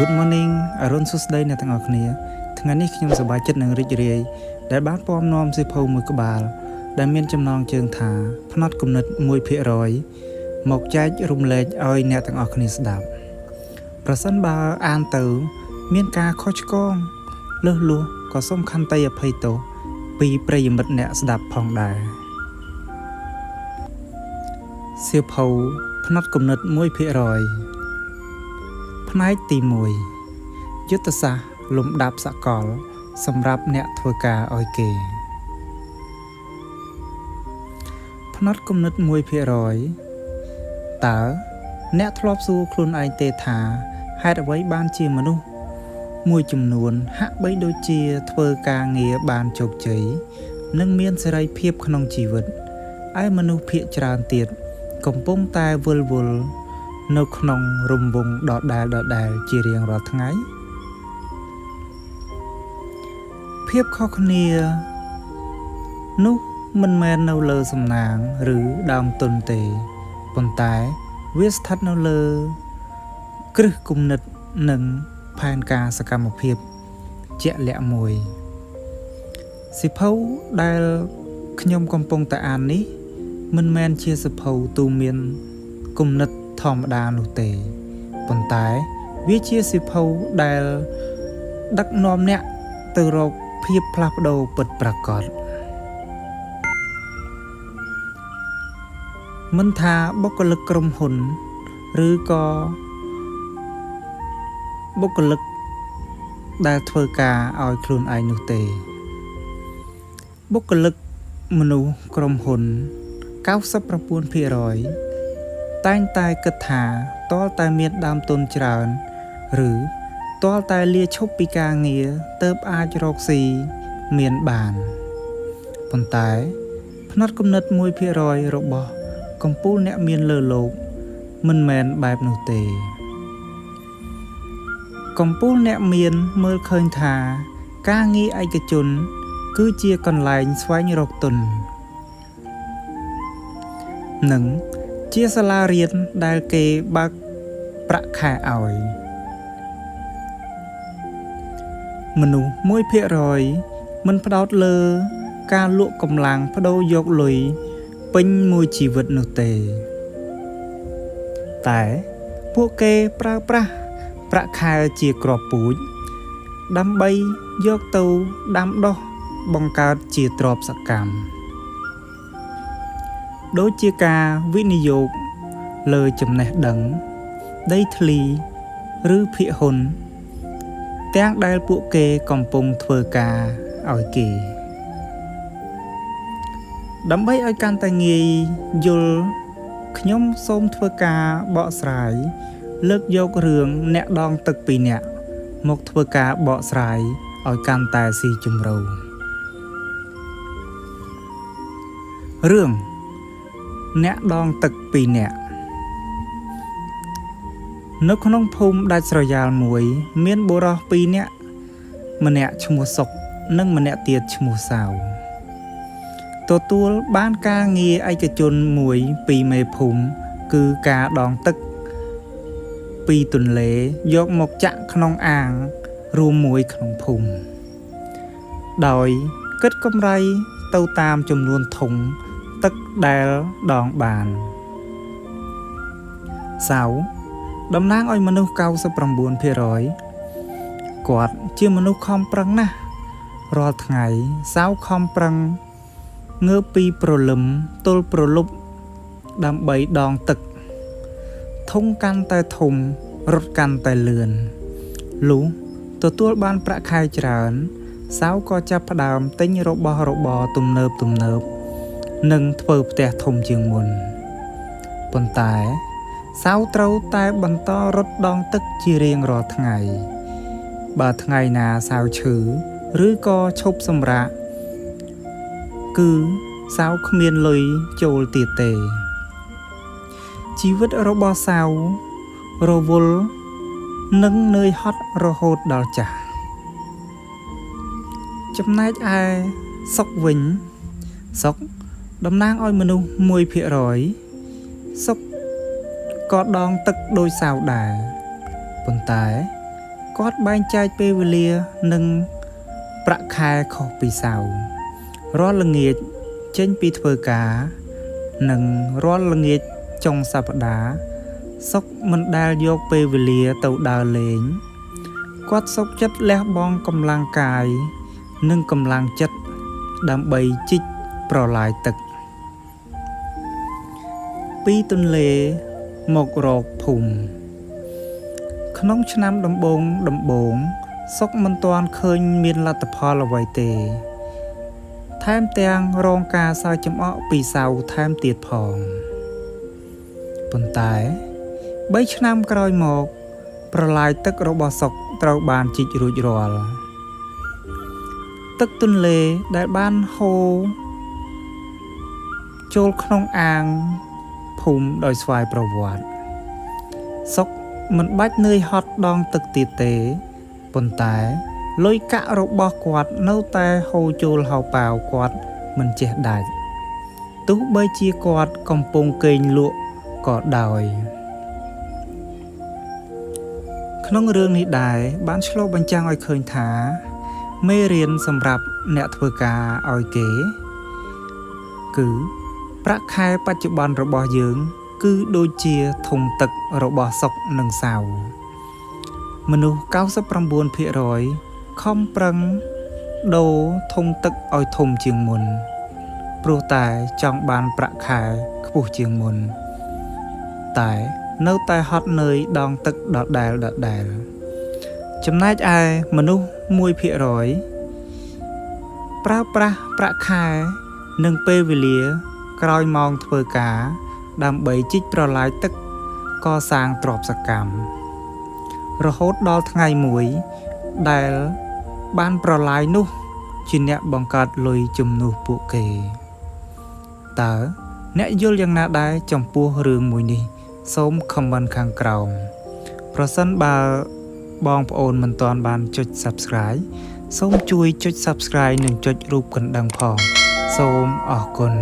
Good morning អរុនសួស្តីអ្នកទាំងអស់គ្នាថ្ងៃនេះខ្ញុំសប្បាយចិត្តនិងរីករាយដែលបានពំនាំសៀវភៅមួយក្បាលដែលមានចំណងជើងថាផ្នត់គំនិត 1% មកចែករំលែកឲ្យអ្នកទាំងអស់គ្នាស្ដាប់ប្រសិនបើអានទៅមានការខុសឆ្គងលើសលួសក៏សូមខន្តីអភ័យទោសពីប្រិយមិត្តអ្នកស្ដាប់ផងដែរសៀវភៅផ្នត់គំនិត 1% ផ្នែកទី1យុទ្ធសាស្ត្រលំដាប់សកលសម្រាប់អ្នកធ្វើការឲ្យគេផ្នត់គំនិត 1% តើអ្នកធ្លាប់សួរខ្លួនឯងទេថាហេតុអ្វីបានជាមនុស្សមួយចំនួនហាក់បីដូចជាធ្វើការងារបានជោគជ័យនិងមានសេរីភាពក្នុងជីវិតឯមនុស្សភាគច្រើនទៀតកំពុងតែវិលវល់នៅក្នុងរង្វង់ដដែលជារៀងរាល់ថ្ងៃភាពខុសគ្នានោះមិនមែននៅលើសំណាងឬដើមទុនទេប៉ុន្តែវាស្ថិតនៅលើគ្រឹះគំនិតនិងផែនការសកម្មភាពជាក់លាក់មួយសៀវភៅដែលខ្ញុំកំពុងតែអាននេះមិនមែនជាសៀវភៅទូមានគំនិតធម្មតានោះទេប៉ុន្តែវាជាសៀវភៅដែលដឹកនាំអ្នកទៅរកភាពផ្លាស់ប្ដូរពិតប្រាកដមិនថាបុគ្គលិកក្រុមហ៊ុនឬក៏បុគ្គលិកដែលធ្វើការឲ្យខ្លួនឯងនោះទេបុគ្គលិកមនុស្សក្រុមហ៊ុន 99% តែងតែគិតថាទាល់តែមានដើមទុនច្រើនឬទាល់តែលាឈប់ពីការងារទើបអាចរកស៊ីមានបានប៉ុន្តែផ្នត់គំនិត 1% របស់កំពូលអ្នកមានលើលោកមិនមែនបែបនោះទេកំពូលអ្នកមានមើលឃើញថាការងារឯកជនគឺជាកន្លែងស្វែងរកទុននិងជាសាលារៀនដែលគេបើកប្រាក់ខែឲ្យមនុស្ស 1% មិនផ្ដោតលើការលក់កម្លាំងបដូរយកលុយពេញមួយជីវិតនោះទេតែពួកគេប្រើប្រាស់ប្រាក់ខែជាគ្រាប់ពូជដើម្បីយកទៅដាំដុះបង្កើតជាទ្រព្យសកម្មដូចជាការវិនិយោគលើចំណេះដឹងដីធ្លីឬភាគហ៊ុនទាំងដែលពួកគេកំពុងធ្វើការឲ្យគេដើម្បីឲ្យកាន់តែងាយយល់ខ្ញុំសូមធ្វើការបកស្រាយលើកយករឿងអ្នកដងទឹកពីរនាក់មកធ្វើការបកស្រាយឲ្យកាន់តែស៊ីជម្រៅរឿងអ្នកដងទឹកពីរនាក់នៅក្នុងភូមិដាច់ស្រយាលមួយមានបុរសពីរនាក់ម្នាក់ឈ្មោះសុកនិងម្នាក់ទៀតឈ្មោះសាវទទួលបានការងារឯកជនមួយពីមេភូមិគឺការដងទឹកពីទន្លេយកមកចាក់ក្នុងអាងរួមមួយក្នុងភូមិដោយគិតកម្រៃទៅតាមចំនួនធុងទឹកដែលដងបានសាវតំណាងឲ្យមនុស្ស 99% គាត់ជាមនុស្សខំប្រឹងណាស់រាល់ថ្ងៃសាវខំប្រឹងងើបពីព្រលឹមទល់ព្រលប់ដើម្បីដងទឹកធុងកាន់តែធំរត់កាន់តែលឿនលុះទទួលបានប្រាក់ខែច្រើនសាវក៏ចាប់ផ្ដើមទិញរបស់របរទំនើបនិងធ្វើផ្ទះធំជាងមុនប៉ុន្តែសាវត្រូវតែបន្តរត់ដងទឹកជារៀងរាល់ថ្ងៃបើថ្ងៃណាសាវឈឺឬក៏ឈប់សម្រាកគឺសាវគ្មានលុយចូលទៀតទេជីវិតរបស់សាវរវល់និងនឿយហត់រហូតដល់ចាស់ចំណែកឯសុកវិញសុកតំណាងឲ្យមនុស្ស 1% សុកក៏ដងទឹកដោយសាវដែរប៉ុន្តែ គាត់បែងចែកពេលវេលានិងប្រាក់ខែខុសពីសៅរ៍រាល់ល្ងាចចេញពីធ្វើការនិងរាល់ល្ងាចចុងសប្តាហ៍សុកមិនដែលយកពេលវេលាទៅដើរលេងគាត់សុខចិត្តលះបង់កម្លាំងកាយនិងកម្លាំងចិត្តដើម្បីជីកប្រឡាយទឹកពីទន្លេមករកភូមិក្នុងឆ្នាំដំបូងសុកមិនទាន់ឃើញមានលទ្ធផលអ្វីទេថែមទាំងរងការសើចចំអកពីសៅថែមទៀតផងប៉ុន្តែ3ឆ្នាំក្រោយមកប្រឡាយទឹករបស់សុកត្រូវបានជីករួចរាល់ទឹកទន្លេដែលបានហូរចូលក្នុងអាងភូមិដោយស្វ័យប្រវត្តិសុកមិនបាច់នឿយហត់ដងទឹកទៀតទេប៉ុន្តែលុយកាក់របស់គាត់នៅតែហូរចូលហៅប៉ាវគាត់មិនចេះដាច់ទោះបីជាគាត់កំពុងគេងលក់ក៏ដោយក្នុងរឿងនេះដែរបានឆ្លុះបញ្ចាំងឲ្យឃើញថាមេរៀនសម្រាប់អ្នកធ្វើការឲ្យគេគឺប្រាក់ខែបច្ចុប្បន្នរបស់យើងគឺដូចជាធុងទឹករបស់សុកនិងសៅរ៍មនុស្ស 99% ខំប្រឹងដូរធុងទឹកឲ្យធំជាងមុនព្រោះតែចង់បានប្រាក់ខែខ្ពស់ជាងមុនតែនៅតែហត់នឿយដងទឹកដដែលចំណែកឯមនុស្ស 1% ប្រើប្រាស់ប្រាក់ខែនិងពេលវេលាក្រោយម៉ោងធ្វើការដើម្បីជីកប្រឡាយទឹកកសាងទ្រព្យសកម្មរហូតដល់ថ្ងៃមួយដែលបានប្រឡាយនោះជាអ្នកបង្កើតលុយជំនួសពួកគេតើអ្នកយល់យ៉ាងណាដែរចំពោះរឿងមួយនេះសូមខមមិនខាងក្រោមប្រសិនបើបងប្អូនមិនទាន់បានចុច Subscribe សូមជួយចុច Subscribe និងចុចរូបកណ្ដឹងផងសូមអរគុណ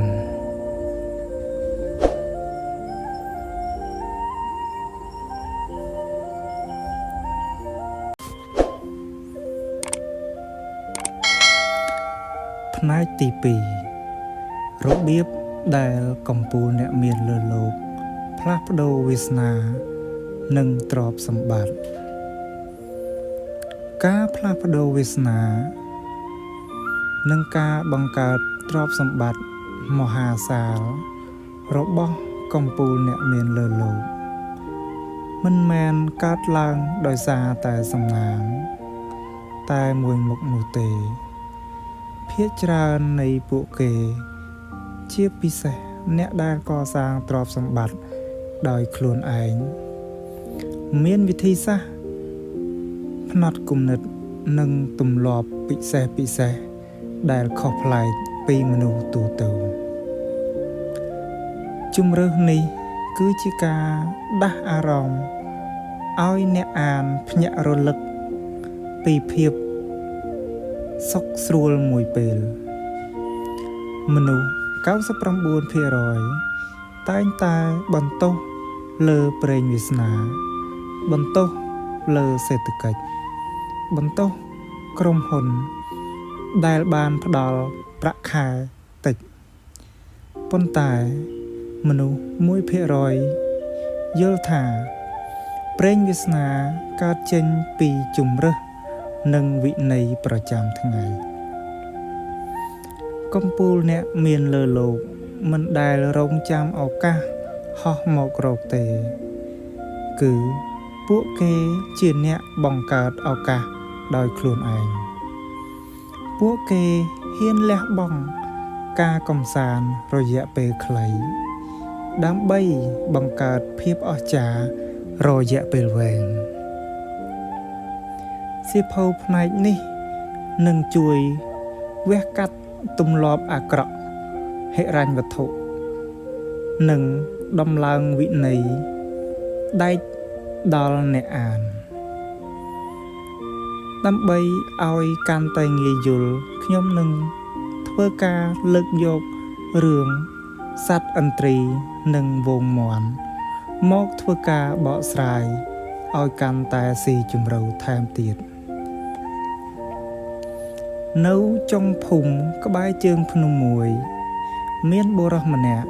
ផ្នែកទី2របៀបដែលកំពូលអ្នកមានលើលោកផ្លាស់ប្ដូរវាសនានិងទ្រព្យសម្បត្តិការផ្លាស់ប្ដូរវាសនានិងការបង្កើតទ្រព្យសម្បត្តិមហាសាលរបស់កំពូលអ្នកមានលើលោកមិនមែនកើតឡើងដោយសារតែសំណាងតែមួយមុខនោះទេភាគច្រើននៃពួកគេជាពិសេសអ្នកដែលកសាងទ្រព្យសម្បត្តិដោយខ្លួនឯងមានវិធីសាស្ត្រផ្នត់គំនិតនិងទម្លាប់ពិសេសដែលខុសប្លែកពីមនុស្សទូទៅជំរើសនេះគឺជាការដាស់អារម្មណ៍ឲ្យអ្នកអានភ្ញាក់រលឹកពីភាពសុខស្រួលមួយពេលមនុស្ស 99% តែងតែបន្ទោសលើប្រេងវាសនាបន្ទោសលើសេដ្ឋកិច្ចបន្ទោសក្រុមហ៊ុនដែលបានផ្ដល់ប្រាក់ខែតិចប៉ុន្តែមនុស្ស 1% យល់ថាប្រេងវាសនាកើតចេញពីជំរើសនិងវិន័យប្រចាំថ្ងៃកំពូលអ្នកមានលើលោកមិនដែលរងចាំឱកាសហោះមករកទេគឺពួកគេជាអ្នកបង្កើតឱកាសដោយខ្លួនឯងពួកគេហ៊ានលះបង់ការកំសាន្តរយៈពេលខ្លីដើម្បីបង្កើតភាពអស្ចារ្យរយៈពេលវែងសៀវភៅផ្នែកនេះនឹងជួយវះកាត់ទម្លាប់អាក្រក់ហិរញ្ញវត្ថុនិងដំឡើងវិន័យដែកដល់អ្នកអានដើម្បីឲ្យកាន់តែងាយយល់ខ្ញុំនឹងធ្វើការលើកយករឿងសត្វឥន្ទ្រីនិងវងមាន់មកធ្វើការបកស្រាយ ឲ្យកាន់តែស៊ីជម្រៅថែមទៀតនៅចុងភូមិក្បែរជើងភ្នំមួយមានបុរសម្នាក់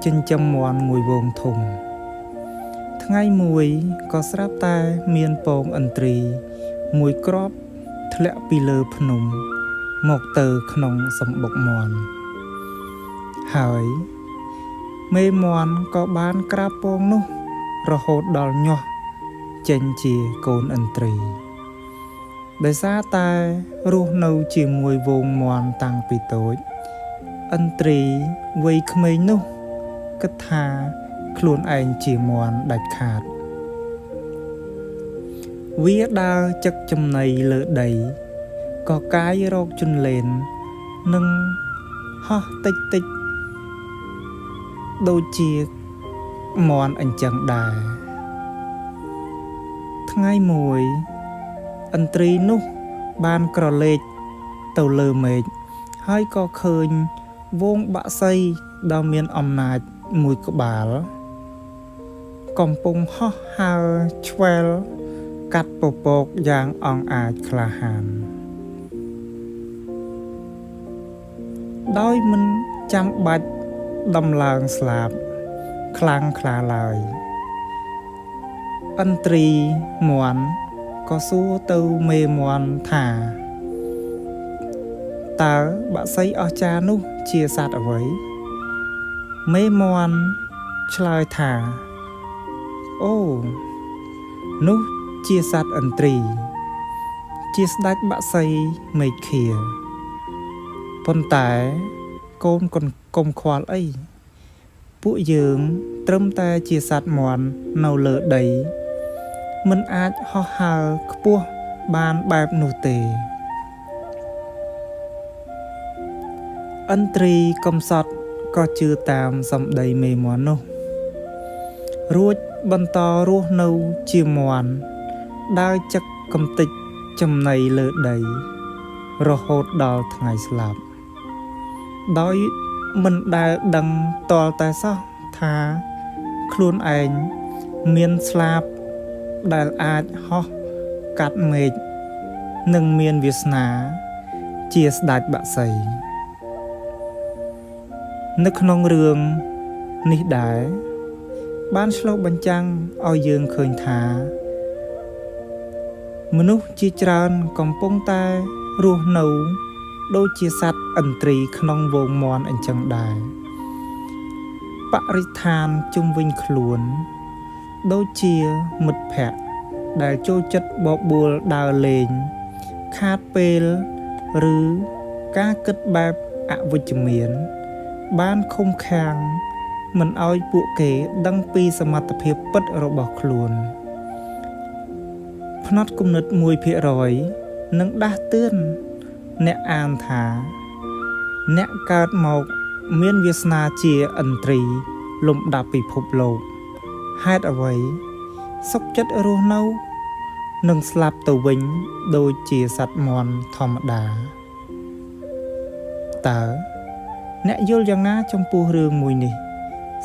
ចិញ្ចឹមមាន់មួយវងធំថ្ងៃមួយក៏ស្រាប់តែមានពងឥន្ទ្រីមួយគ្រាប់ធ្លាក់ពីលើភ្នំមកទៅក្នុងសម្បុកមាន់ហើយមេមាន់ក៏បានក្រាបពងនោះរហូតដល់ញាស់ចេញជាកូនឥន្ទ្រីដោយសារតែរស់នៅជាមួយវងមាន់តាំងពីតូចឥន្ទ្រីវ័យក្មេងនោះគិតថាខ្លួនឯងជាមាន់ដាច់ខាតវាដើរចឹកចំណីលើដីក៏កាយរកជន្លេននិងហោះតិចតិចដូចជាមាន់អញ្ចឹងដែរថ្ងៃមួយឥន្ទ្រីនោះបានក្រឡេកទៅលើមេឃហើយក៏ឃើញវងបក្សីដ៏មានអំណាចមួយក្បាលកំពុងហោះហើរឆ្វែលកាត់ពពកយ៉ាងអង់អាចក្លាហានដោយមិនចាំបាច់ដំឡើងស្លាបខ្លាំងខ្លាឡើយឥន្ទ្រីមាន់ក៏សួរទៅមេមាន់ថាតើបក្សីអស្ចារ្យនោះជាសត្វអ្វីមេមាន់ឆ្លើយថាអូនោះជាសត្វឥន្ទ្រីជាស្ដេចបក្សីមេឃាប៉ុន្តែកូនកុំខ្វល់អីពួកយើងត្រឹមតែជាសត្វមាន់នៅលើដីមិនអាចហោះហើរខ្ពស់បានបែបនោះទេឥន្ទ្រីកំសត់ក៏ជឿតាមសម្ដីមេមាន់នោះរួចបន្តរស់នៅជាមាន់ដើរចឹកកំទេចចំណីលើដីរហូតដល់ថ្ងៃស្លាប់ដោយមិនដែលដឹងតលតែសោះថាខ្លួនឯងមានស្លាបដែលអាចហោះកាត់មេឃនិងមានវាសនាជាស្ដេចបក្សីនៅក្នុងរឿងនេះដែរបានឆ្លុះបញ្ចាំងឲ្យយើងឃើញថាមនុស្សជាច្រើនកំពុងតែរស់នៅដូចជាសត្វឥន្ទ្រីក្នុងវងមាន់អញ្ចឹងដែរបរិស្ថានជុំវិញខ្លួនដូចជាមិត្តភក្តិដែលចូលចិត្តបបួលដើរលេងខាតពេលឬការគិតបែបអវិជ្ជមានបានឃុំឃាំងមិនឲ្យពួកគេដឹងពីសមត្ថភាពពិតរបស់ខ្លួនផ្នត់គំនិត 1% នឹងដាស់តឿនអ្នកអានថាអ្នកកើតមកមានវាសនាជាឥន្ទ្រីលំដាប់ពិភពលោកហេតុអ្វីសុខចិត្តរស់នៅនិងស្លាប់ទៅវិញដូចជាសត្វមាន់ធម្មតាតើអ្នកយល់យ៉ាងណាចំពោះរឿងមួយនេះ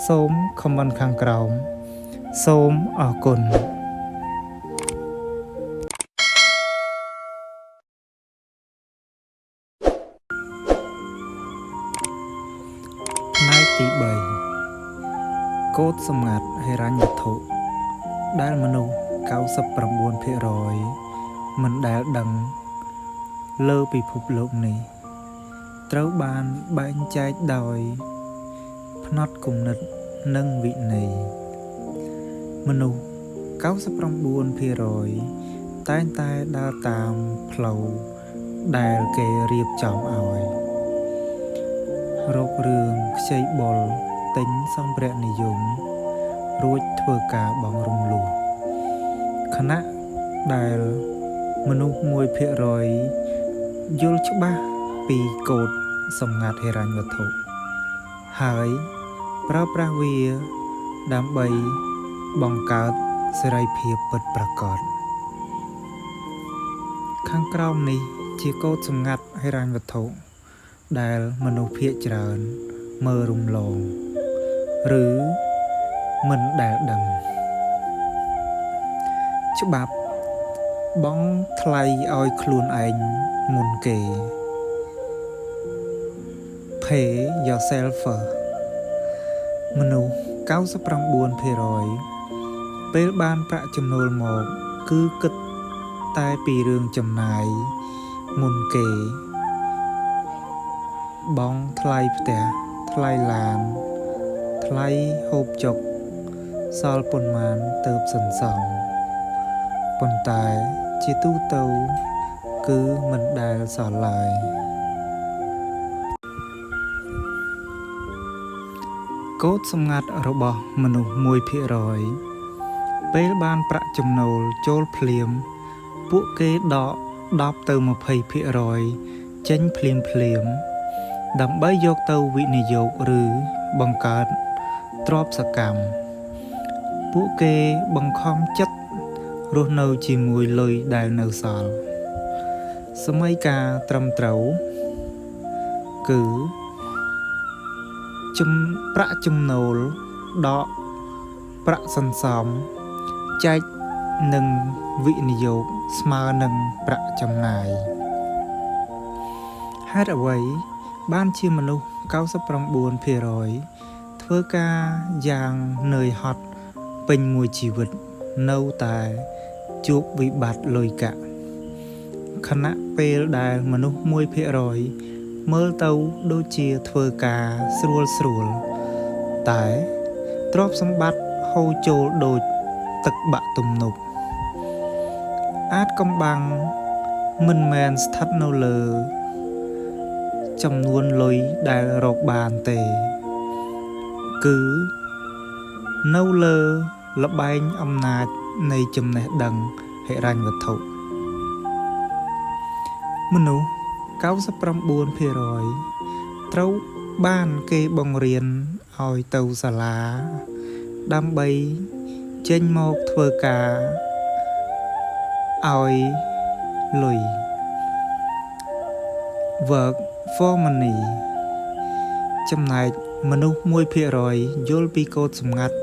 សូមខមមិនខាងក្រោមសូមអរគុណផ្នែកទី3កូដសម្ងាត់ហិរញ្ញវត្ថុដែលមនុស្ស 99% មិនដែលដឹងលើពិភពលោកនេះត្រូវបានបែងចែកដោយផ្នត់គំនិតនិងវិន័យមនុស្ស 99% តែងតែដើរតាមផ្លូវដែលគេរៀបចំឲ្យរករឿងខ្ចីបុលទិញសម្ភារៈនិយមរួចធ្វើការបង់រំលោះខណៈដែលមនុស្ស 1% យល់ច្បាស់ពីកូដសម្ងាត់ហិរញ្ញវត្ថុហើយប្រើប្រាស់វាដើម្បីបង្កើតសេរីភាពពិតប្រាកដខាងក្រោមនេះជាកូដសម្ងាត់ហិរញ្ញវត្ថុដែលមនុស្សភាគច្រើនមើលរំលងឬមិនដែលដឹង ច្បាប់បងថ្លៃឲ្យខ្លួនឯងមុនគេ Pay yourself first មនុស្ស 99% ពេលបានប្រាក់ចំណូលមកគឺគិតតែពីរឿងចំណាយមុនគេបងថ្លៃផ្ទះថ្លៃឡានថ្លៃហូបចុកសល់ប៉ុន្មានទៅសន្សំប៉ុន្តែជាទូទៅគឺមិនដែលសល់ឡើយកូដសម្ងាត់របស់មនុស្ស 1% ពេលបានប្រាក់ចំណូលចូលភ្លាមពួកគេដក10ទៅ 20% ចេញភ្លាមដើម្បីយកទៅវិនិយោគឬបង្កើតទ្រព្យសកម្មពួកគេបង្ខំចិត្តរស់នៅជាមួយលុយដែលនៅសល់សម័យកាលត្រឹមត្រូវគឺប្រាក់ចំណូលដកប្រាក់សន្សំចែកនឹងវិនិយោគស្មើនឹងប្រាក់ចំណាយហេតុអ្វីបានជាមនុស្ស 99% ធ្វើការយ៉ាងនឿយហត់ពេញមួយជីវិតនៅតែជួបវិបត្តិលុយកាក់ខណៈពេលដែលមនុស្ស 1% មើលទៅដូចជាធ្វើការស្រួលតែទ្រព្យសម្បត្តិហូរចូលដូចទឹកបាក់ទំនប់អាចកំបាំងមិនមែនស្ថិតនៅលើចំនួនលុយដែលរកបានទេគឺនៅលើល្បែងអំណាចនៃចំណេះដឹងហិរញ្ញវត្ថុមនុស្ស 99% ត្រូវបានគេបង្រៀនឲ្យទៅសាលាដើម្បីចេញមកធ្វើការឲ្យលុយ work for money ចំណែកមនុស្ស 1% យល់ពីកូដសម្ងាត់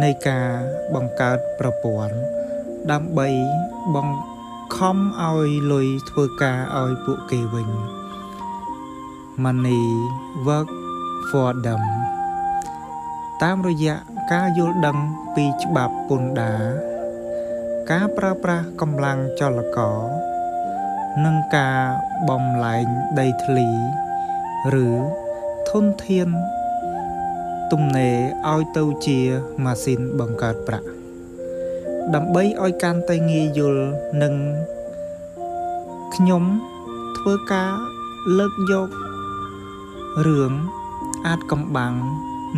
នៃការបង្កើតប្រព័ន្ធដើម្បីបង្ខំឲ្យលុយធ្វើការឲ្យពួកគេវិញ Money work for them តាមរយៈការយល់ដឹងពីច្បាប់ពន្ធដារការប្រើប្រាស់កម្លាំងចលករនិងការបំលែងដីធ្លីឬធនធានទំនេរឲ្យទៅជាម៉ាស៊ីនបង្កើតប្រាក់ដើម្បីឲ្យកាន់តែងាយយល់និងខ្ញុំធ្វើការលើកយករឿងអាចកំបាំង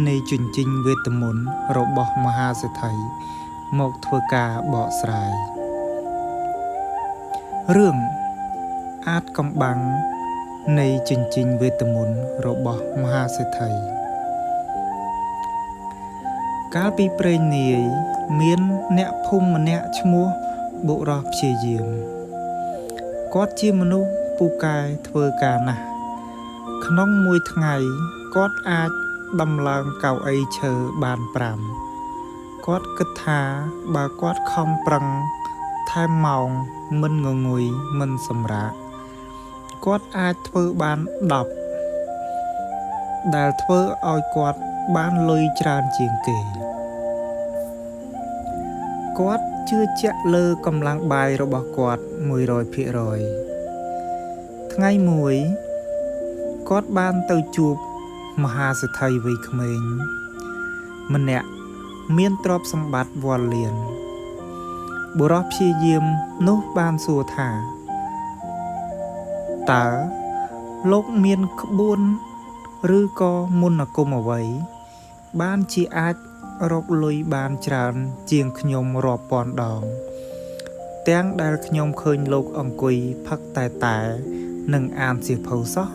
នៃជញ្ជីងវេទមន្តរបស់មហាសេដ្ឋីមកធ្វើការបកស្រាយរឿងអាចកំបាំងនៃជញ្ជីងវេទមន្តរបស់មហាសេដ្ឋីកាលពីព្រេងនាយមានអ្នកភូមិម្នាក់ឈ្មោះបុរសព្យាយាមគាត់ជាមនុស្សពូកែធ្វើការណាស់ក្នុងមួយថ្ងៃគាត់អាចដំឡើងកៅអីឈើបាន5គាត់គិតថាបើគាត់ខំប្រឹងថែមម៉ោងមិនងងុយមិនសម្រាកគាត់អាចធ្វើបាន10ដែលធ្វើឲ្យគាត់បានលុយច្រើនជាងគេគាត់ជឿជាក់លើកម្លាំងបាយរបស់គាត់ 100% ថ្ងៃមួយគាត់បានទៅជួបមហាសេដ្ឋីវ័យក្មេងម្នាក់មានទ្រព្យសម្បត្តិវល់លៀនបុរសព្យាយាមនោះបានសួរថាតើលោកមានក្បួនឬក៏មន្តអាគមអ្វីបានជាអាចរកលុយបានច្រើនជាងខ្ញុំរាប់ពាន់ដងទាំងដែលខ្ញុំឃើញលោកអង្គុយផឹកតែនឹងអានសៀវភៅសោះ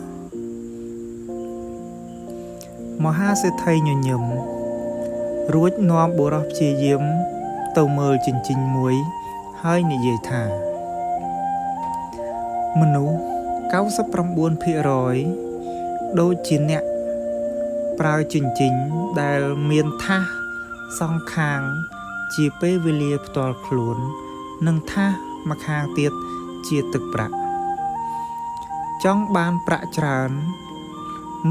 មហាសេដ្ឋីញញឹមរួចនាំបុរសព្យាយាមទៅមើលជញ្ជីងមួយហើយនិយាយថាមនុស្ស 99% ដូចជាអ្នកប្រើជញ្ជីងដែលមានថាសសងខាងជាពេលវេលាផ្ទាល់ខ្លួន នឹងថាមកខាងទៀតជាទឹកប្រាក់ចង់បានប្រាក់ច្រើន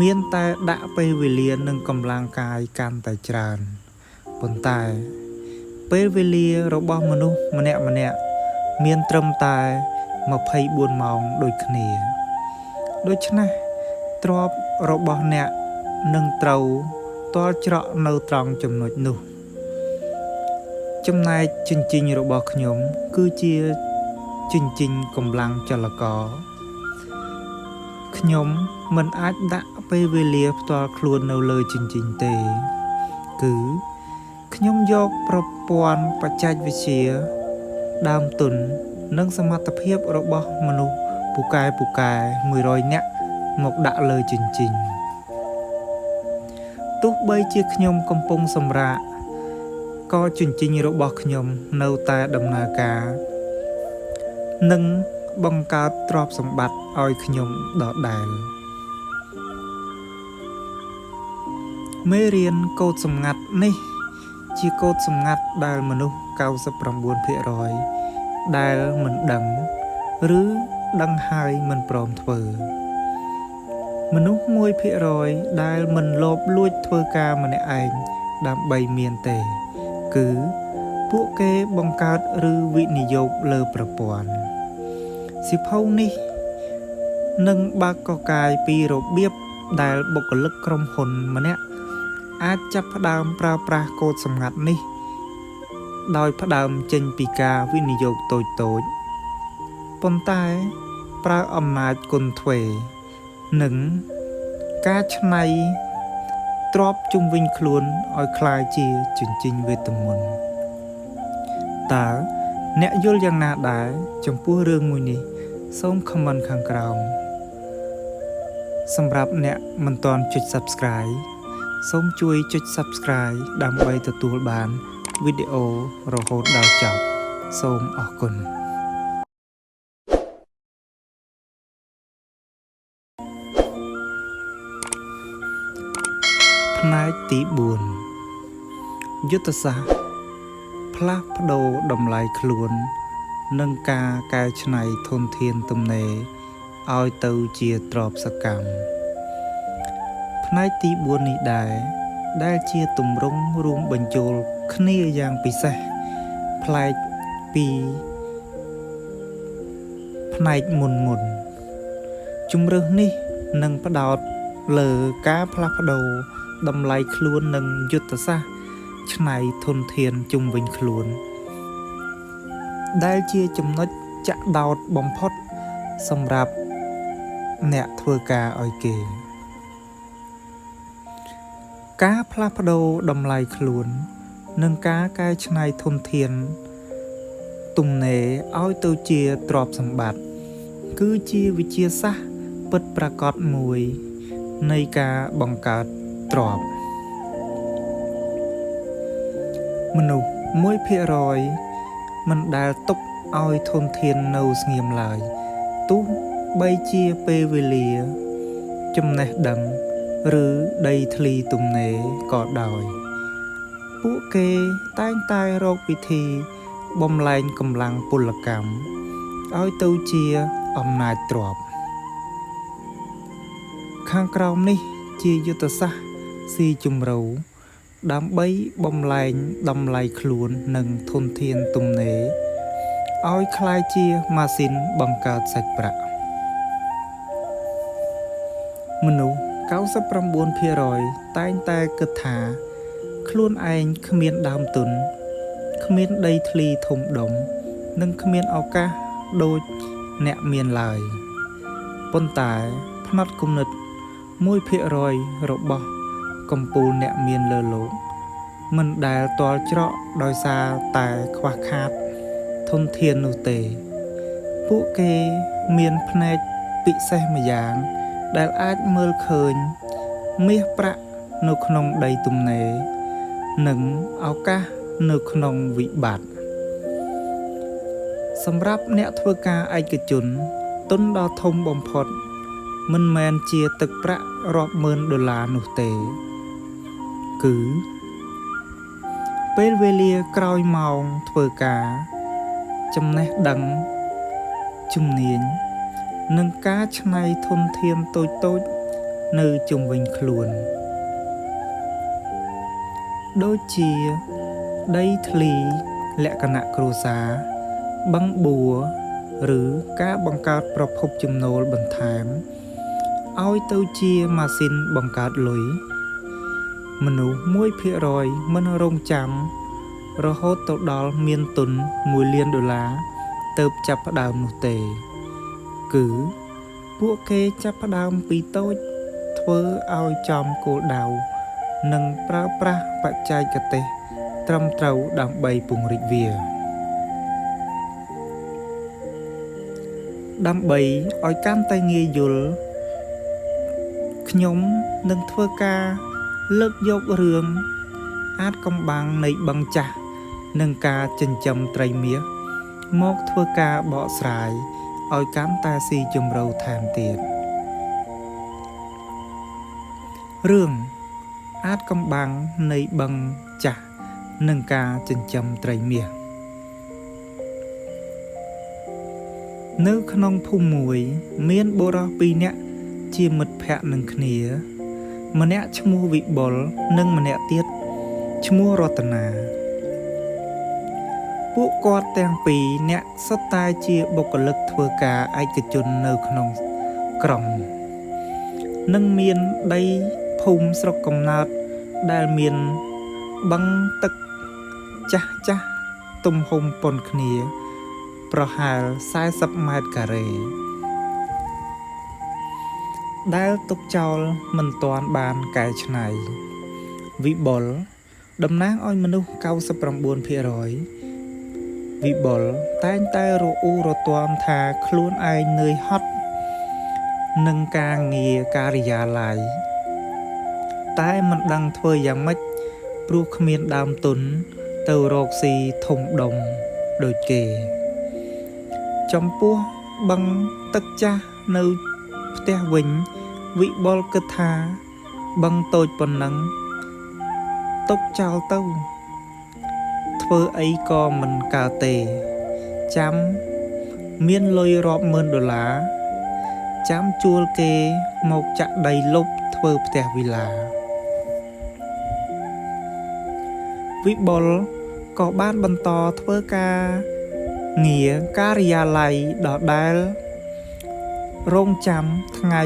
មានតែដាក់ពេលវេលានិងកម្លាំងកាយកាន់តែច្រើនប៉ុន្តែពេលវេលារបស់មនុស្សម្នាក់មានត្រឹមតែ24ម៉ោងដូចគ្នាដូច្នេះទ្រព្យរបស់អ្នកនឹងត្រូវទាល់ច្រកនៅត្រង់ចំណុចនោះចំណែកចិញ្ចិញរបស់ខ្ញុំគឺជាចិញ្ចិញកម្លាំងចលករខ្ញុំមិនអាចដាក់ពេលវេលាផ្ទាល់ខ្លួននៅលើចិញ្ចិញទេគឺខ្ញុំយកប្រព័ន្ធបច្ចេកវិទ្យាដើមទុននិងសមត្ថភាពរបស់មនុស្សពូកែ100នាក់មកដាក់លើចិញ្ចិញទោះបីជាខ្ញុំកំពុងសម្រាកក៏ចិញ្ចិញរបស់ខ្ញុំនៅតែដំណើរការនិងបង្កើតទ្រព្យសម្បត្តិឲ្យខ្ញុំដដែលមេរៀនកូដសម្ងាត់នេះជាកូដសម្ងាត់ដែលមនុស្ស 99% ដែលមិនដឹងឬដឹងហើយមិនព្រមធ្វើមនុស្ស 1% ដែលមិនលោភលួចធ្វើការម្នាក់ឯងដើម្បីមានទេគឺពួកគេបង្កើតឬវិនិយោគលើប្រព័ន្ធសៀវភៅនេះនឹងបើកកកាយពីរបៀបដែលបុគ្គលិកក្រុមហ៊ុនម្នាក់អាចចាប់ផ្ដើមប្រើប្រាស់កូដសម្ងាត់នេះដោយផ្ដើមចេញពីការវិនិយោគតូចប៉ុន្តែប្រើអំណាចគុណទ្វេនិងការច្នៃទ្រព្យជុំវិញខ្លួនឲ្យคล้ายជាចិញ្ចិញវេទមន្តតើអ្នកយល់យ៉ាងណាដែរចំពោះរឿងមួយនេះសូម comment ខាងក្រោមសម្រាប់អ្នកមិនទាន់ចុច Subscribe សូមជួយចុច Subscribe ដើម្បីទទួលបានវីដេអូរហូតដល់ចប់សូមអរគុណផ្នែកទី4យុទ្ធសាស្ត្រផ្លាស់ប្ដូរតម្លៃខ្លួននិងការកែច្នៃធនធានទំនេរឲ្យទៅជាទ្រព្យសកម្មផ្នែកទី4នេះដែលជាទម្រង់រួមបញ្ចូលគ្នាយ៉ាងពិសេសប្លែកពីផ្នែកមុនជំរើសនេះនឹងផ្ដោតលើការផ្លាស់ប្ដូរតម្លៃខ្លួននិងយុទ្ធសាស្ត្រច្នៃធនធានជុំវិញខ្លួនដែលជាចំណុចចាក់ដោតបំផុតសម្រាប់អ្នកធ្វើការឲ្យគេការផ្លាស់ប្ដូរតម្លៃខ្លួននិងការកែច្នៃធនធានទំនេរឲ្យទៅជាទ្រព្យសម្បត្តិគឺជាវិទ្យាសាស្ត្រពិតប្រាកដមួយនៃការបង្កើតទ្រព្យមនុស្ស 1% មិនដែលទុកឲ្យធនធាននៅស្ងៀមឡើយទោះបីជាពេលវេលាចំណេះដឹងឬដីធ្លីទំនេរក៏ដោយពួកគេតែងតែរកវិធីបំលែងកម្លាំងពលកម្មឲ្យទៅជាអំណាចទ្រព្យខាงក្រោមនេះជាយុទ្ធសាស្ត្រស៊ីជម្រៅដើម្បីបំលែងតម្លៃខ្លួននិងធនធានទំនេរឲ្យคล้ายជាម៉ាស៊ីនបង្កើតសាច់ប្រាក់មនុស្ស 99% តែងតែគិតថាខ្លួនឯងគ្មានដើមទុនគ្មានដីធ្លីធំដុំនិងគ្មានឱកាសដូចអ្នកមានឡើយប៉ុន្តែផ្នត់គំនិត 1% របស់កំពូលអ្នកមានលើលោកមិនដែលទាល់ច្រកដោយសារតែខ្វះខាតធនធាននោះទេពួកគេមានភ្នែកពិសេសម្យ៉ាងដែលអាចមើលឃើញមាសប្រាក់នៅក្នុងដីទំនេរនិងឱកាសនៅក្នុងវិបត្តិសម្រាប់អ្នកធ្វើការឯកជនទុនដ៏ធំបំផុតមិនមែនជាទឹកប្រាក់រាប់ម៉ឺនដុល្លារនោះទេគឺពេលវេលាក្រោយម៉ោងធ្វើការ ចំណេះដឹងជំនាញនិងការច្នៃធនធានតូចៗនៅជុំវិញខ្លួនដូចជាដីធ្លីលក្ខណៈគ្រួសារបឹងបួរឬការបង្កើតប្រភពចំណូលបន្ថែមឲ្យទៅជាម៉ាស៊ីនបង្កើតលុយមនុស្ស 1% មិនរងចាំរហូតទៅដល់មានទុន$1 លានទើបចាប់ផ្ដើមនោះទេគឺពួកគេចាប់ផ្ដើមពីតូចធ្វើឲ្យចំគោលដៅនិងប្រើប្រាស់បច្ចេកទេសត្រឹមត្រូវដើម្បីពង្រីកវាដើម្បីឲ្យកាន់តែងាយយល់ខ្ញុំនឹងធ្វើការលើកយករឿងអាចកំបាំងនៃបឹងចាស់និងការចិញ្ចឹមត្រីមាសមកធ្វើការបកស្រាយឲ្យកាន់តែស៊ីជម្រៅថែមទៀតរឿងអាចកំបាំងនៃបឹងចាស់និងការចិញ្ចឹមត្រីមាសនៅក្នុងភូមិមួយមានបុរស2នាក់ជាមិត្តភក្តិនឹងគ្នាម្នាក់ឈ្មោះវិបុលនិងម្នាក់ទៀតឈ្មោះរតនាពួកគាត់ទាំងពីរនាក់សុទ្ធតែជាបុគ្គលិកធ្វើការឯកជននៅក្នុងក្រុងនិងមានដីភូមិស្រុកកំណើតដែលមានបឹងទឹកចាស់ទំហំប៉ុនគ្នាប្រហែល40 ម៉ែត្រការ៉េដែលទុកចោលមិនទាន់បានកែច្នៃវិបុលតំណាងឲ្យមនុស្ស 99% វិបុលតែងតែរអ៊ូរទាំថាខ្លួនឯងនឿយហត់នឹងការងារការិយាល័យតែមិនដឹងធ្វើយ៉ាងម៉េចព្រោះគ្មានដើមទុនទៅរកស៊ីធំដុំដូចគេចំពោះបឹងទឹកចាស់នៅផ្ទះវិញវិបុលគិតថាបឹងតូចប៉ុណ្ណឹងទុកចោលទៅធ្វើអីក៏មិនកើតទេចាំមានលុយរាប់ម៉ឺន$ចាំជួលគេមកចាក់ដីលុបធ្វើផ្ទះវីឡាវិបុលក៏បានបន្តធ្វើការងារការិយាល័យដដែលរងចាំថ្ងៃ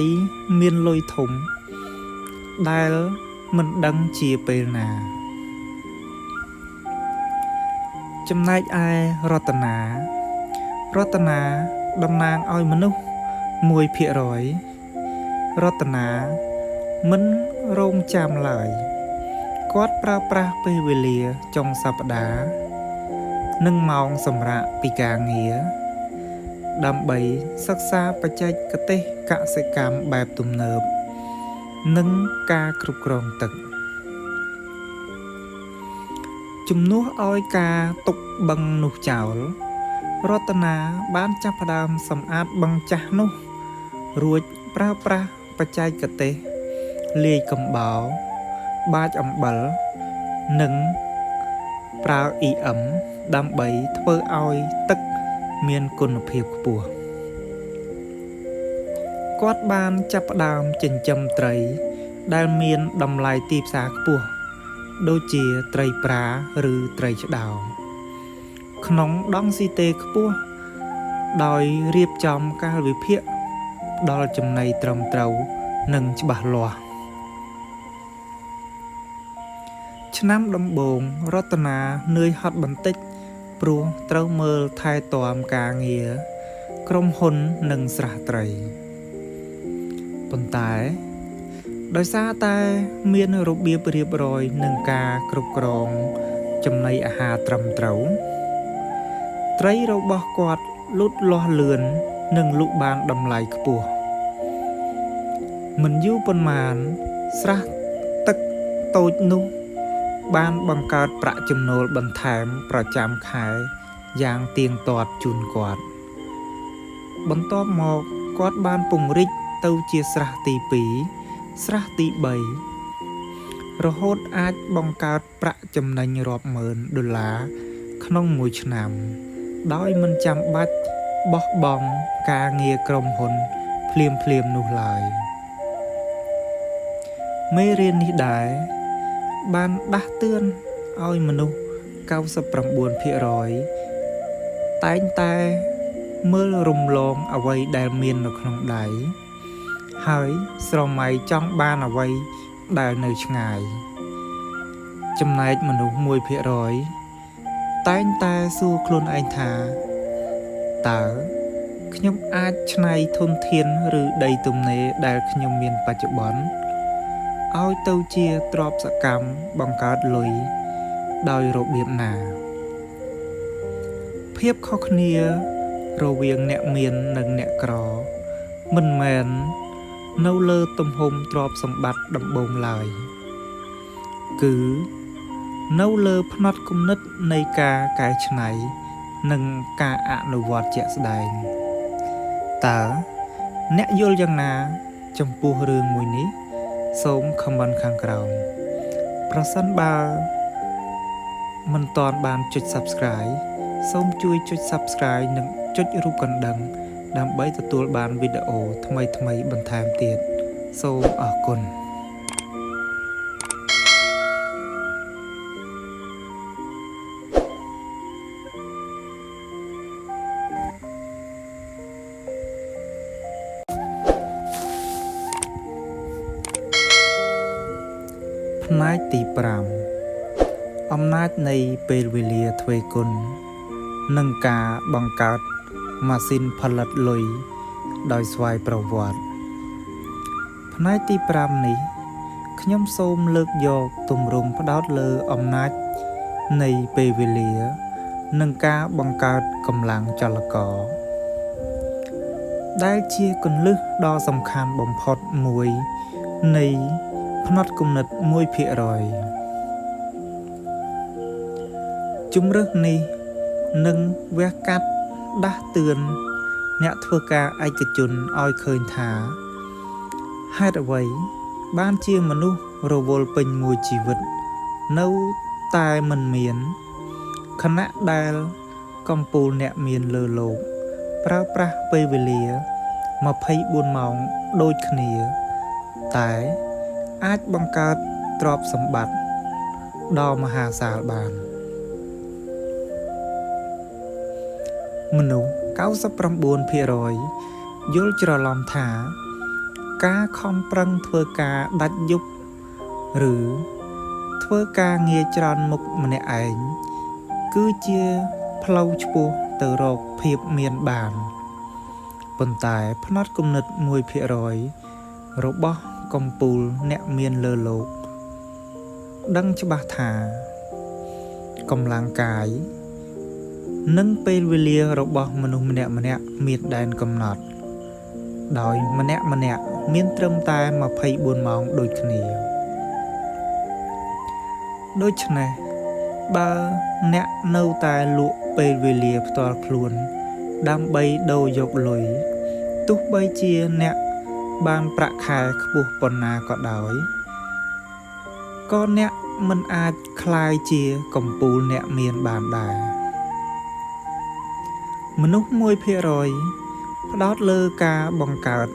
មានលុយធំដែលមិនដឹងជាពេលណាចំណែកឯរតនាតំណាងឲ្យមនុស្ស 1% រតនាមិនរងចាំឡើយគាត់ប្រើប្រាស់ពេលវេលាចុងសប្តាហ៍និងម៉ោងសម្រាកពីការងារដើម្បីសិក្សាបច្ចេកទេសកសិកម្មបែបទំនើបនិងការគ្រប់គ្រងទឹកជំនួសឲ្យការទុកបឹងនោះចោលរតនាបានចាប់ផ្ដើមសម្អាតបឹងចាស់នោះរួចប្រើប្រាស់បច្ចេកទេសលាយកំបោរបាចអំបិលនិងប្រើ EM ដើម្បីធ្វើឲ្យទឹកមានគុណភាពខ្ពស់គាត់បានចាប់ផ្ដើមចិញ្ចឹមត្រីដែលមានតម្លៃទីផ្សារខ្ពស់ដូចជាត្រីប្រាឬត្រីឆ្ដោក្នុងដង់ស៊ីតេខ្ពស់ដោយរៀបចំកាលវិភាគដល់ចំណីត្រឹមត្រូវនិងច្បាស់លាស់ឆ្នាំដំបូងរតនានឿយហត់បន្តិចព្រោះត្រូវមើលថែទាំការងារក្រុមហ៊ុននិងស្រះត្រីប៉ុន្តែដោយសារតែមានរបៀបរៀបរយនិងការគ្រប់គ្រងចំណីអាហារត្រឹមត្រូវត្រីរបស់គាត់លូតលាស់លឿននិងលក់បានតម្លៃខ្ពស់មិនយូរប៉ុន្មានស្រះទឹកតូចនោះបានបង្កើតប្រាក់ចំណូលបន្ថែមប្រចាំខែយ៉ាងទៀងទាត់ជូនគាត់បន្ទាប់មកគាត់បានពង្រីកទៅជាស្រះទី2ស្រះទី3រហូតអាចបង្កើតប្រាក់ចំណេញរាប់ម៉ឺន$ក្នុងមួយឆ្នាំ ដោយមិនចាំបាច់បោះបង់ការងារក្រុមហ៊ុនភ្លាមនោះឡើយមេរៀននេះដែរបានដាស់តឿនឲ្យមនុស្ស 99% តែងតែមើលរំលងអ្វីដែលមាននៅក្នុងដៃហើយស្រមៃចង់បានអ្វីដែលនៅឆ្ងាយចំណែកមនុស្ស 1% តែងតែសួរខ្លួនឯងថាតើខ្ញុំអាចច្នៃធនធានឬដីទំនេរដែលខ្ញុំមានបច្ចុប្បន្នឲ្យទៅជាទ្រព្យសកម្មបង្កើតលុយដោយរបៀបណាភាពខុសគ្នារវាងអ្នកមាននិងអ្នកក្រមិនមែននៅលើទំហំទ្រព្យសម្បត្តិដំបូងឡើយគឺនៅលើផ្នត់គំនិតនៃការកែច្នៃនិងការអនុវត្តជាក់ស្ដែងតើអ្នកយល់យ៉ាងណាចំពោះរឿងមួយនេះសូមខមមិនខាងក្រោមប្រសិនបើមិនទាន់បានចុច Subscribe សូមជួយចុច Subscribe និងចុចរូបកណ្ដឹងដើម្បីទទួលបានវីដេអូថ្មីៗបន្ថែមទៀតសូមអរគុណផ្នែកទី5អំណាចនៃពេលវេលាទ្វេគុណនិងការបង្កើតម៉ាស៊ីនផលិតលុយដោយស្វ័យប្រវត្តិផ្នែកទី5នេះខ្ញុំសូមលើកយកទម្រង់ផ្ដោតលើអំណាចនៃពេលវេលានិងការបង្កើតកម្លាំងចលករដែលជាគន្លឹះដ៏សំខាន់បំផុតមួយនៃផ្នត់គំនិត 1% ជំរើសនេះនឹងវះកាត់ដាស់តឿនអ្នកធ្វើការឯកជនឲ្យឃើញថាហេតុអ្វីបានជាមនុស្សរវល់ពេញមួយជីវិតនៅតែមិនមានខណៈដែលកំពូលអ្នកមានលើលោកប្រើប្រាស់ពេលវេលា24ម៉ោងដូចគ្នាតែអាចបង្កើតទ្រព្យសម្បត្តិដ៏មហាសាលបានមនុស្ស 99% យល់ច្រឡំថាការខំប្រឹងធ្វើការដាច់យប់ឬធ្វើការងារច្រើនមុខម្នាក់ឯងគឺជាផ្លូវឆ្ពោះទៅរកភាពមានបានប៉ុន្តែផ្នត់គំនិត 1% របស់កំពូលអ្នកមានលើលោកដឹងច្បាស់ថាកម្លាំងកាយនិងពេលវេលារបស់មនុស្សម្នាក់ៗមានដែនកំណត់ដោយម្នាក់មានត្រឹមតែ24ម៉ោងដូចគ្នាដូច្នេះបើអ្នកនៅតែលក់ពេលវេលាផ្ទាល់ខ្លួនដើម្បីដូរយកលុយទោះបីជាអ្នកបានប្រាក់ខែខ្ពស់ប៉ុណ្ណាក៏ដោយក៏អ្នកមិនអាចក្លាយជាកំពូលអ្នកមានបានដែរមនុស្ស 1% ផ្ដោតលើការបង្កើត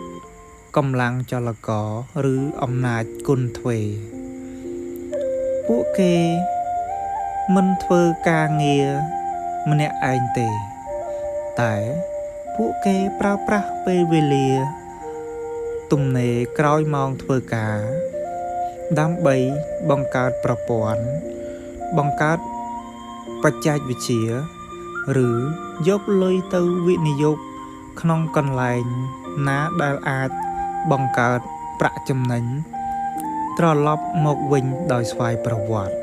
កម្លាំងចលករឬអំណាចគុណទ្វេពួកគេមិនធ្វើការងារម្នាក់ឯងទេតែពួកគេប្រើប្រាស់ពេលវេលាទំនេរក្រោយម៉ោងធ្វើការដើម្បីបង្កើតប្រព័ន្ធបង្កើតបច្ចេកវិទ្យាឬយកលុយទៅវិនិយោគក្នុងកន្លែងណាដែលអាចបង្កើតប្រាក់ចំណេញត្រឡប់មកវិញដោយស្វ័យប្រវត្តិ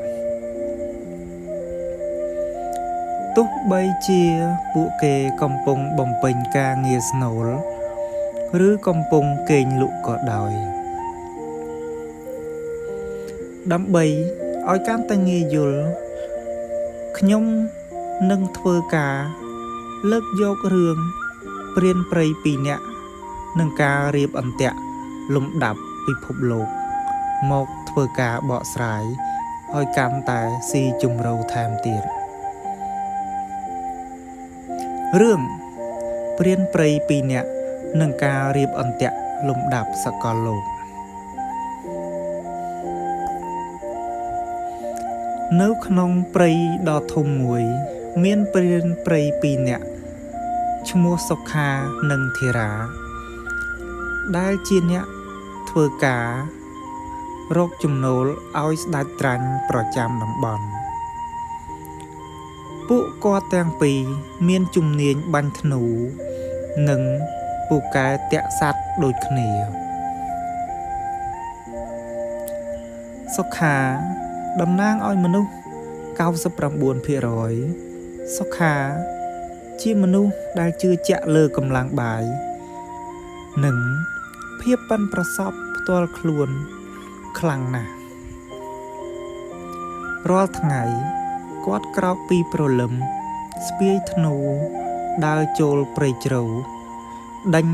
ទោះបីជាពួកគេកំពុងបំពេញការងារស្នូលឬកំពុងគេងលក់ក៏ដោយដើម្បីឲ្យកាន់តែងាយយល់ខ្ញុំនឹងធ្វើការលើកយករឿងព្រានព្រៃពីរនាក់នឹងការរៀបអន្ទាក់លំដាប់ពិភពលោកមកធ្វើការបកស្រាយឲ្យកាន់តែស៊ីជម្រៅថែមទៀត រឿងព្រានព្រៃពីរនាក់នឹងការរៀបអន្ទាក់លំដាប់សកលលោកនៅក្នុងព្រៃដ៏ធំមួយមានព្រានព្រៃពីរនាក់ឈ្មោះសុខានិងធីរាដែលជាអ្នកធ្វើការរកចំណូលឲ្យស្ដេចត្រាញ់ប្រចាំតំបន់ពួកគាត់ទាំងពីរមានជំនាញបាញ់ធ្នូនិងពូកែតាក់សត្វដូចគ្នាសុខាតំណាងឲ្យមនុស្ស 99% សុខាជាមនុស្សដែលជឿជាក់លើកម្លាំងបាយនិងភាពប៉ិនប្រសប់ផ្ទាល់ខ្លួនខ្លាំងណាស់រាល់ថ្ងៃគាត់ក្រោកពីព្រលឹមស្ពាយធ្នូដើរចូលព្រៃជ្រៅដេញ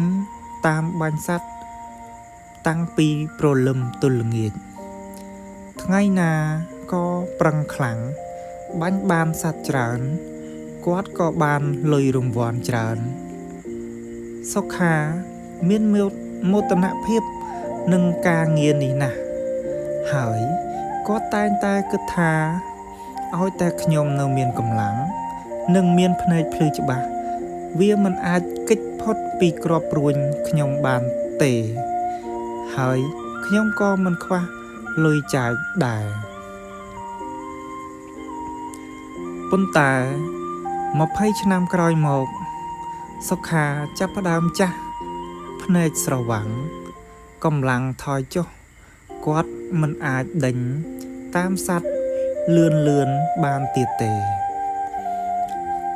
តាមបាញ់សត្វតាំងពីព្រលឹមទល់ល្ងាចថ្ងៃណាក៏ប្រឹងខ្លាំងបាញ់បានសត្វច្រើនគាត់ក៏បានលុយរង្វាន់ច្រើនសុខាមានមោទនភាពនឹងការងារនេះណាស់ហើយគាត់តែងតែគិតថាឲ្យតែខ្ញុំនៅមានកម្លាំងនិងមានភ្នែកភ្លឺច្បាស់វាមិនអាចគេចផុតពីក្របព្រួញខ្ញុំបានទេហើយខ្ញុំក៏មិនខ្វះលុយចាយដែរប៉ុន្តែ20ឆ្នាំក្រោយមកសុខាចាប់ផ្ដើមចាស់ភ្នែកស្រវាំងកម្លាំងថយចុះគាត់មិនអាចដេញតាមសត្វលឿនបានទៀតទេ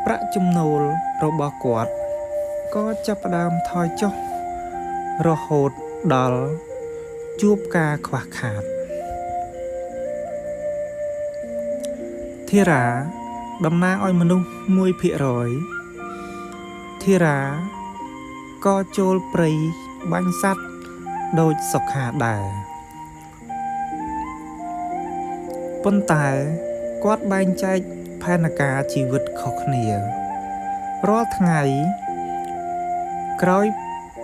ប្រាក់ចំណូលរបស់គាត់ក៏ចាប់ផ្ដើមថយចុះរហូតដល់ជួបការខ្វះខាតធីរាតំណាងឲ្យមនុស្ស 1% ធីរាក៏ចូលព្រៃបាញ់សត្វដូចសុខាដែរប៉ុន្តែគាត់បែងចែកផែនការជីវិតខុសគ្នារាល់ថ្ងៃក្រោយ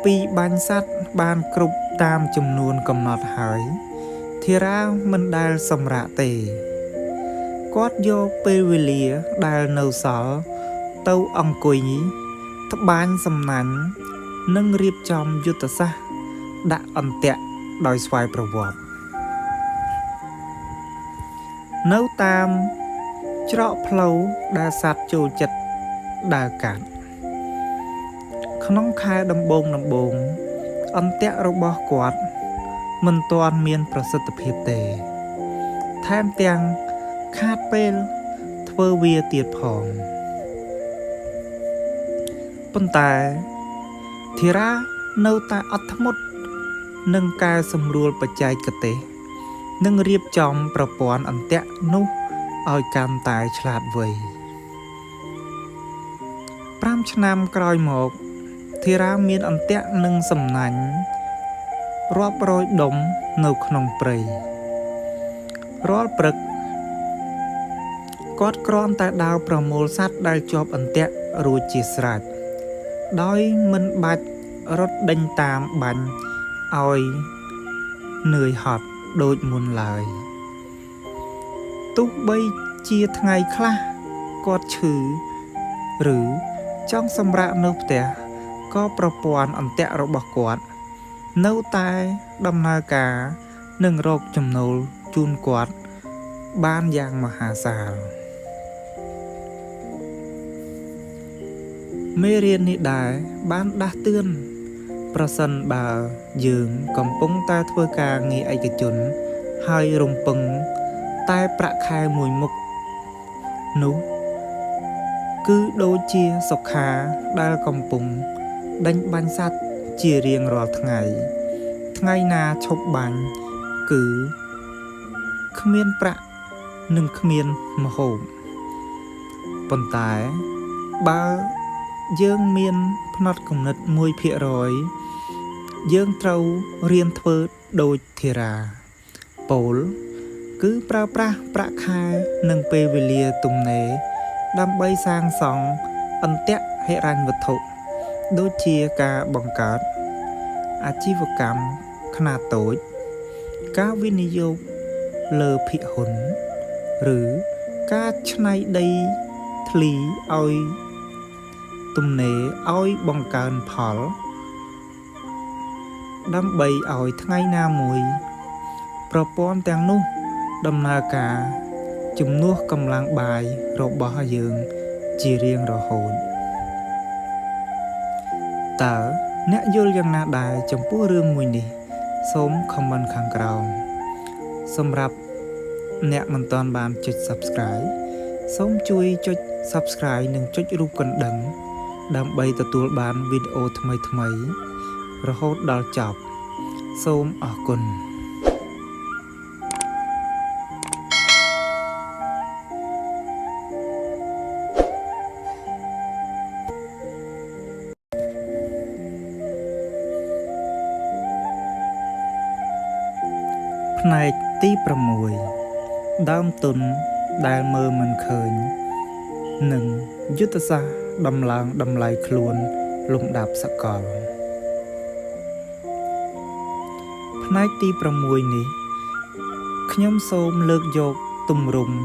ពីបាញ់សត្វបានគ្រប់តាមចំនួនកំណត់ហើយធីរាមិនដែលសម្រាកទេគាត់យកពេលវេលាដែលនៅសល់ទៅអង្គុយត្បាញសំណាញ់និងរៀបចំយុទ្ធសាស្ត្រដាក់អន្ទាក់ដោយស្វ័យប្រវត្តិនៅតាមច្រកផ្លូវដែលសត្វចូលចិត្តដើរកាត់ក្នុងខែដំបូងអន្ទាក់របស់គាត់មិនទាន់មានប្រសិទ្ធភាពទេថែមទាំងខាតពេលធ្វើវាទៀតផងប៉ុន្តែធីរានៅតែអត់ធ្មត់នឹងកែសម្រួលបច្ចេកទេសនិងរៀបចំប្រព័ន្ធអន្ទាក់នោះឲ្យកាន់តែឆ្លាតវៃ5ឆ្នាំក្រោយមកធីរាមានអន្ទាក់និងសំណាញ់រាប់រយដុំនៅក្នុងព្រៃរាល់ព្រឹកគាត់គ្រាន់តែដើរប្រមូលសត្វដែលជាប់អន្ទាក់រួចជាស្រេចដោយមិនបាច់រត់ដេញតាមបាញ់ឲ្យនឿយហត់ដូចមុនឡើយទោះបីជាថ្ងៃខ្លះគាត់ឈឺឬចង់សម្រាកនៅផ្ទះក៏ប្រព័ន្ធអន្ទាក់របស់គាត់នៅតែដំណើរការនិងរកចំណូលជូនគាត់បានយ៉ាងមហាសាលមេរៀននេះដែរបានដាស់តឿនប្រសិនបើយើងកំពុងតែធ្វើការងារឯកជនហើយរំពឹងតែប្រាក់ខែមួយមុខនោះគឺដូចជាសុខាដែលកំពុងដេញបាញ់សត្វជារៀងរាល់ថ្ងៃណាឈប់បាញ់គឺគ្មានប្រាក់និងគ្មានម្ហូបប៉ុន្តែបើយើងមានផ្នត់គំនិត 1% យើងត្រូវរៀនធ្វើដូចធីរាពោលគឺប្រើប្រាស់ប្រាក់ខែនិងពេលវេលាទំនេរដើម្បីសាងសង់អន្ទាក់ ហិរញ្ញវត្ថុដូចជាការបង្កើតអាជីវកម្មខ្នាតតូចការវិនិយោគលើភាគហ៊ុនឬការច្នៃដីធ្លីឲ្យទំនេរឲ្យបង្កើនផលដើម្បីឲ្យថ្ងៃណាមួយប្រព័ន្ធទាំងនោះដំណើរការជំនួសកម្លាំងបាយរបស់យើងជារៀងរហូតតើអ្នកយល់យ៉ាងណាដែរចំពោះរឿងមួយនេះសូមខមមិនខាងក្រោមសម្រាប់អ្នកមិនទាន់បានចុច Subscribe សូមជួយចុច Subscribe និងចុចរូបកណ្ដឹងដើម្បីទទួលបានវីដេអូថ្មីៗរហូតដល់ចប់សូមអរគុណផ្នែកទី6ដើមទុនដែលមើលមិនឃើញនិងយុទ្ធសាស្ត្រដំឡើងតម្លៃខ្លួនលំដាប់សកលផ្នែកទី6នេះខ្ញុំសូមលើកយកទម្រង់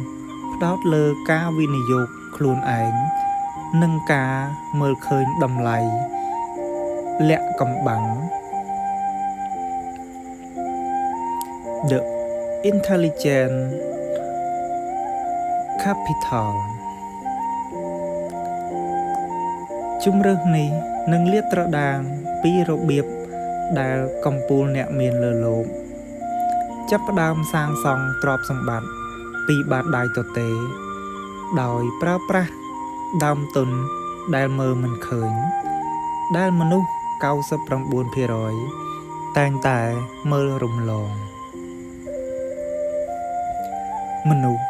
ផ្ដោតលើការវិនិយោគខ្លួនឯងនិងការមើលឃើញតម្លៃលាក់កំបាំង The Intelligent Capital ជំរើសនេះនឹងលាតត្រដាងពីរបៀបដែលកំពូលអ្នកមានលើលោកចាប់ផ្ដើមសាងសង់ទ្រព្យសម្បត្តិពីបាតដៃទទេដោយប្រើប្រាស់ដើមទុនដែលមើលមិនឃើញដែលមនុស្ស 99% តែងតែមើលរំលងមនុស្ស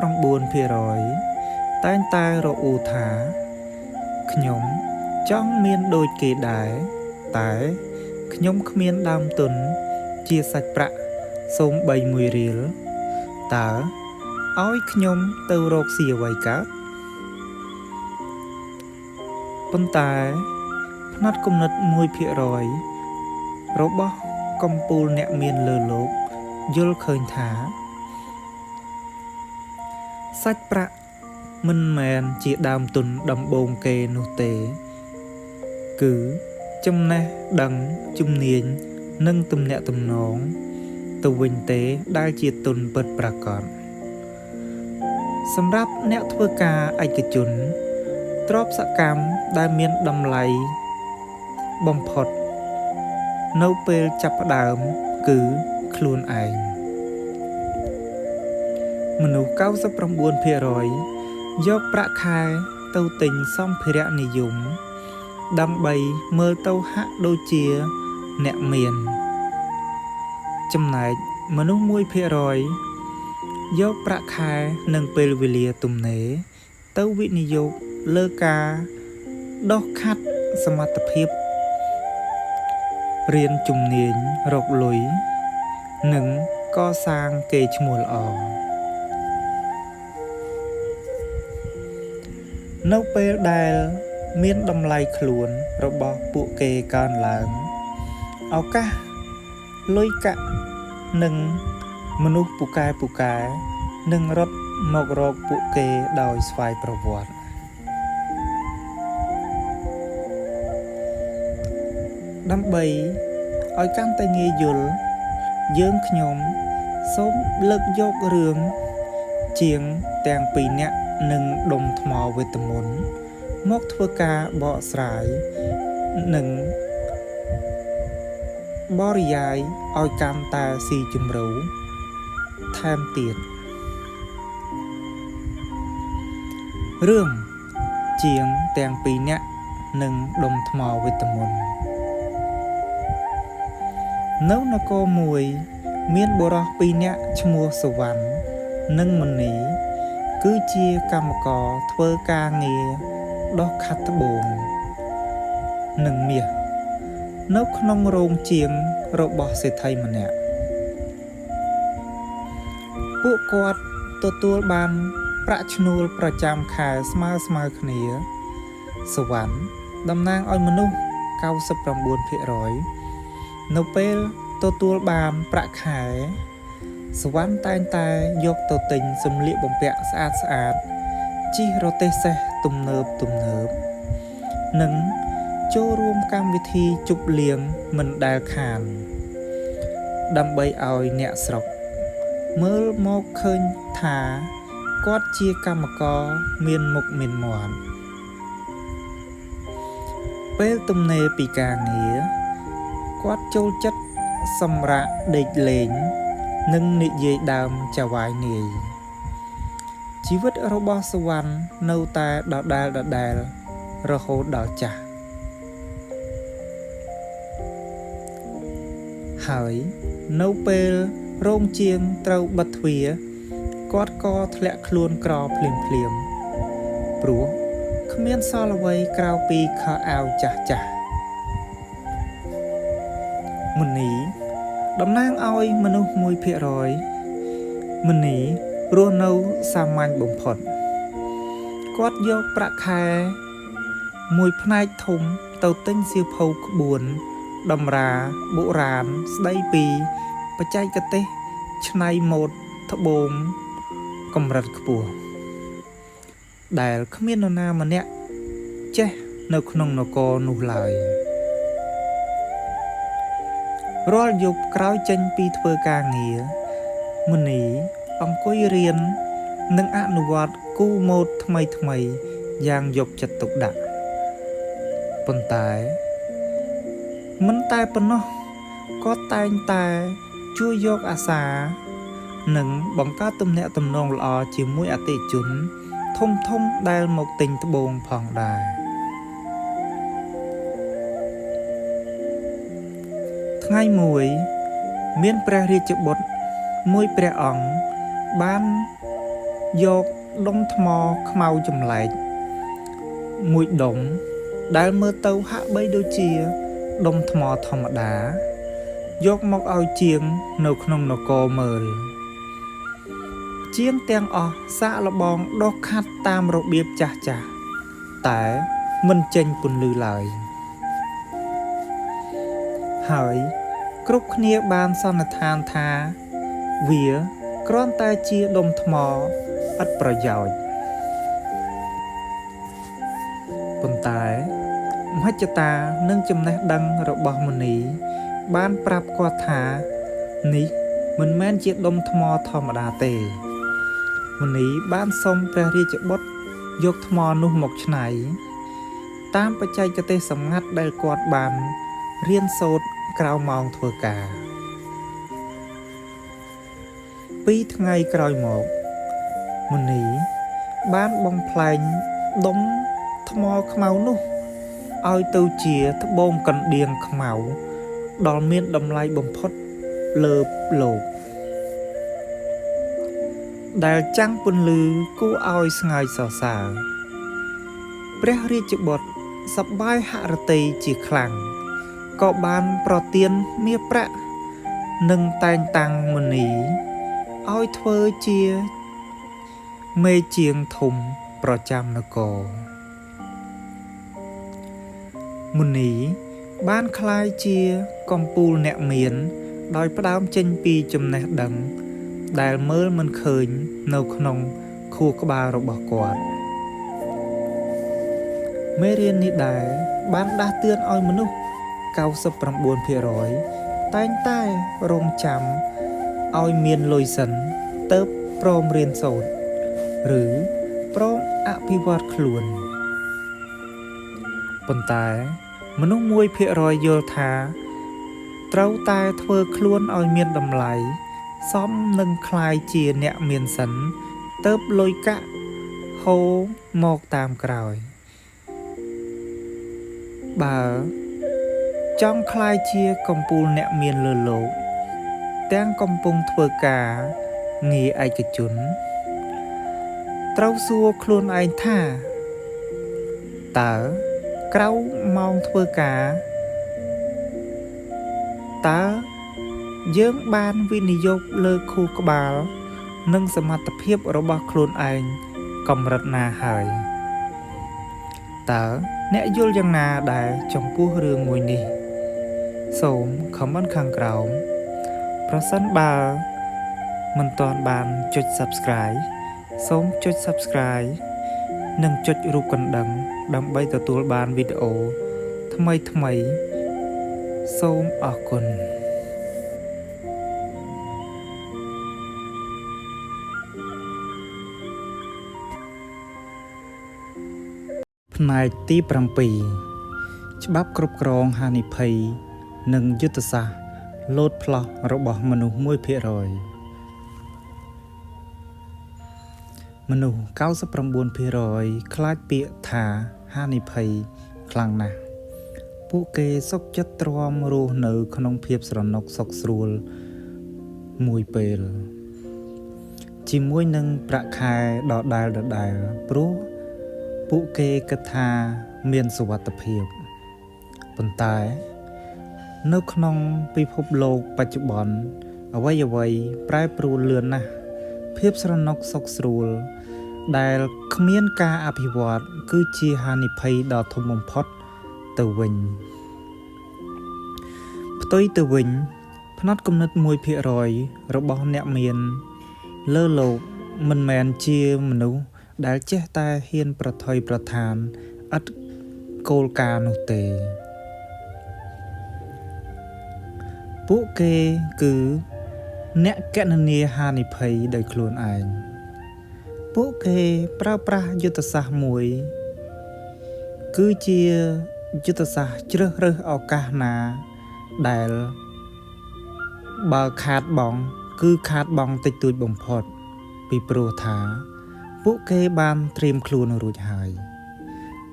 99% តែងតែរអ៊ូថាខ្ញុំចង់មានដូចគេដែរតែខ្ញុំគ្មានដើមទុនជាសាច់ប្រាក់សូម្បី1រៀលតើឲ្យខ្ញុំទៅរកស៊ីអ្វីកើតប៉ុន្តែផ្នែកគំនិត 1% របស់កំពូលអ្នកមានលើលោកយល់ឃើញថាសាច់ប្រាក់មិនមែនជាដើមទុនដំបូងគេនោះទេគឺចំណេះដឹងជំនាញនិងទំនាក់ទំនងទៅវិញទេដែលជាទុនពិតប្រាកដសម្រាប់អ្នកធ្វើការឯកជនទ្រព្យសកម្មដែលមានតម្លៃបំផុតនៅពេលចាប់ផ្ដើមគឺខ្លួនឯងមនុស្ស 99% យកប្រាក់ខែទៅទិញសម្ភារៈនិយមដើម្បីមើលទៅហាក់ដូចជាអ្នកមានចំណែកមនុស្ស 1% យកប្រាក់ខែនិងពេលវេលាទំនេរទៅវិនិយោគលើការដោះខាត់សមត្ថភាពរៀនជំនាញរកលុយនិងកសាងកេរ្តិ៍ឈ្មោះល្អនៅពេលដែលមានតម្លៃខ្លួនរបស់ពួកគេកើនឡើងឱកាសលុយកាក់និងមនុស្សពូកែនឹងរត់មករកពួកគេដោយស្វ័យប្រវត្តិដើម្បីឲ្យកាន់តែងាយយល់យើងខ្ញុំសូមលើកយករឿងជាងទាំងពីរនាក់និងដុំថ្មវេទមន្តមកធ្វើការបកស្រាយនិងបរិយាយឲ្យកាន់តែស៊ីជម្រៅថែមទៀតរឿងជាងទាំងពីរនាក់និងដុំថ្មវេទមន្តនៅនគរមួយមានបុរស2នាក់ឈ្មោះសុវណ្ណនិងមនីគឺជាកម្មករធ្វើការងារដោះខាត់ត្បូងនិងមាសនៅក្នុងរោងជាងរបស់សេដ្ឋីម្នាក់ពួកគាត់ទទួលបានប្រាក់ឈ្នួលប្រចាំខែស្មើគ្នា សវណ្ណតំណាងឲ្យមនុស្ស 99% នៅពេលទទួលបានប្រាក់ខែសវណ្ណតែងតែយកទៅទិញសម្លៀកបំពាក់ស្អាតជិះរទេះសេះទំនើបនិងចូលរួមកម្មវិធីជប់លៀងមិនដែលខានដើម្បីឲ្យអ្នកស្រុកមើលមកឃើញថាគាត់ជាកម្មករមានមុខមានមាត់ពេលទំនេរពីការងារគាត់ចូលចិត្តសម្រាកដេកលេងនិងនិយាយដើមចៅហ្វាយនាយជីវិតរបស់សវណ្ណនៅតែដដែលរហូតដល់ចាស់ហើយនៅពេលរោងជាងត្រូវបិទទ្វារគាត់ក៏ធ្លាក់ខ្លួនក្រភ្លាមព្រោះគ្មានសល់អ្វីក្រៅពីខោអាវចាស់មុនីតំណាងឲ្យមនុស្ស 1% មុនីរស់នៅសាមញ្ញបំផុតគាត់យកប្រាក់ខែមួយផ្នែកធំទៅទិញសៀវភៅក្បួនតម្រាបុរាណស្ដីពីបច្ចេកទេសច្នៃម៉ូដត្បូងកម្រិតខ្ពស់ដែលគ្មាននរណាម្នាក់ចេះនៅក្នុងនគរនោះឡើយរាល់យប់ក្រោយចេញពីធ្វើការងារមុនីអង្គុយរៀននិងអនុវត្តគូម៉ូដថ្មីយ៉ាងយកចិត្តទុកដាក់ប៉ុន្តែមិនតែប៉ុណ្ណោះគាត់តែងតែជួយយកអាសានិងបង្កើតទំនាក់ទំនងល្អជាមួយអតិថិជនធំដែលមកទិញត្បូងផងដែរថ្ងៃមួយមានព្រះរាជបុត្រមួយព្រះអង្គបានយកដុំថ្មខ្មៅចម្លែកមួយដុំដែលមើលទៅហាក់បីដូចជាដុំថ្មធម្មតាយកមកឲ្យជាងនៅក្នុងនគរមើលជាងទាំងអស់សាកល្បងដុសខាត់តាមរបៀបចាស់តែមិនចេញពន្លឺឡើយហើយគ្រប់គ្នាបានសន្និដ្ឋានថាវាគ្រាន់តែជាដុំថ្មឥតប្រយោជន៍ប៉ុន្តែមហិច្ឆតានិងចំណេះដឹងរបស់មុនីបានប្រាប់គាត់ថានេះមិនមែនជាដុំថ្មធម្មតាទេមុនីបានសុំព្រះរាជបុត្រយកថ្មនោះមកច្នៃតាមបច្ចេកទេសសម្ងាត់ដែលគាត់បានរៀនសូត្រក្រៅម៉ោងធ្វើការ2ថ្ងៃក្រោយមកមុនីបានបំផ្លែងដុំថ្មខ្មៅនោះឲ្យទៅជាត្បូងកណ្ដៀងខ្មៅដ៏មានតម្លៃបំផុតលើលោកដែលចាំងពន្លឺគួរឲ្យស្ងើចសរសើរព្រះរាជបុត្រសប្បាយហឫទ័យជាខ្លាំងក៏បានប្រទានមាសប្រាក់និងតែងតាំងមុនីឲ្យធ្វើជាមេជាងធំប្រចាំនគរមុនីបានក្លាយជាកំពូលអ្នកមានដោយផ្ដើមចេញពីចំណេះដឹងដែលមើលមិនឃើញនៅក្នុងខួរក្បាលរបស់គាត់មេរៀននេះដែរបានដាស់តឿនឲ្យមនុស្ស 99% តែងតែរងចាំឲ្យមានលុយសិនទើបព្រមរៀនសូត្រឬព្រមអភិវឌ្ឍខ្លួនប៉ុន្តែមនុស្ស 1% យល់ថាត្រូវតែធ្វើខ្លួនឲ្យមានតម្លៃសមនឹងក្លាយជាអ្នកមានសិនទើបលុយកាក់ហូរមកតាមក្រោយបើចង់ក្លាយជាកំពូលអ្នកមានលើលោកទាំងកំពុងធ្វើការងារឯកជនត្រូវសួរខ្លួនឯងថាតើក្រៅម៉ោងធ្វើការតើយើងបានវិនិយោគលើខួរក្បាលនិងសមត្ថភាពរបស់ខ្លួនឯងកម្រិតណាហើយ តើអ្នកយល់យ៉ាងណាដែរចំពោះរឿងមួយនេះសូមខមមិនខាងក្រោមប្រសិនបើមិនទាន់បានចុច Subscribe សូមចុច Subscribe និងចុចរូបកណ្ដឹងដើម្បីទទួលបានវីដេអូថ្មីសូមអរគុណផ្នែកទី7ច្បាប់គ្រប់គ្រងហានិភ័យនិងយុទ្ធសាស្ត្រលោតផ្លោះរបស់មនុស្ស 1% មនុស្ស 99% ខ្លាចពាក្យថាហានិភ័យខ្លាំងណាស់ពួកគេសុខចិត្តទ្រាំរស់នៅក្នុងភាពស្រណុកសុខស្រួលមួយពេលជាមួយនឹងប្រាក់ខែដដែលព្រោះពួកគេគិតថាមានសុវត្ថិភាពប៉ុន្តែនៅក្នុងពិភពលោកបច្ចុប្បន្នអ្វីប្រែប្រួលលឿនណាស់ភាពស្រណុកសុខស្រួលដែលគ្មានការអភិវឌ្ឍគឺជាហានិភ័យដ៏ធំបំផុតទៅវិញផ្ទុយទៅវិញផ្នត់គំនិត 1% របស់អ្នកមានលើលោកមិនមែនជាមនុស្សដែលចេះតែហ៊ានប្រថុយប្រថានឥតគោលការណ៍នោះទេពួកគេគឺអ្នកគណនាហានិភ័យដោយខ្លួនឯងពួកគេប្រើប្រាស់យុទ្ធសាស្ត្រមួយគឺជាយុទ្ធសាស្ត្រជ្រើសរើសឱកាសណាដែលបើខាតបង់គឺខាតបង់តិចតួចបំផុតពីព្រោះថាពួកគេបានត្រៀមខ្លួនរួចហើយ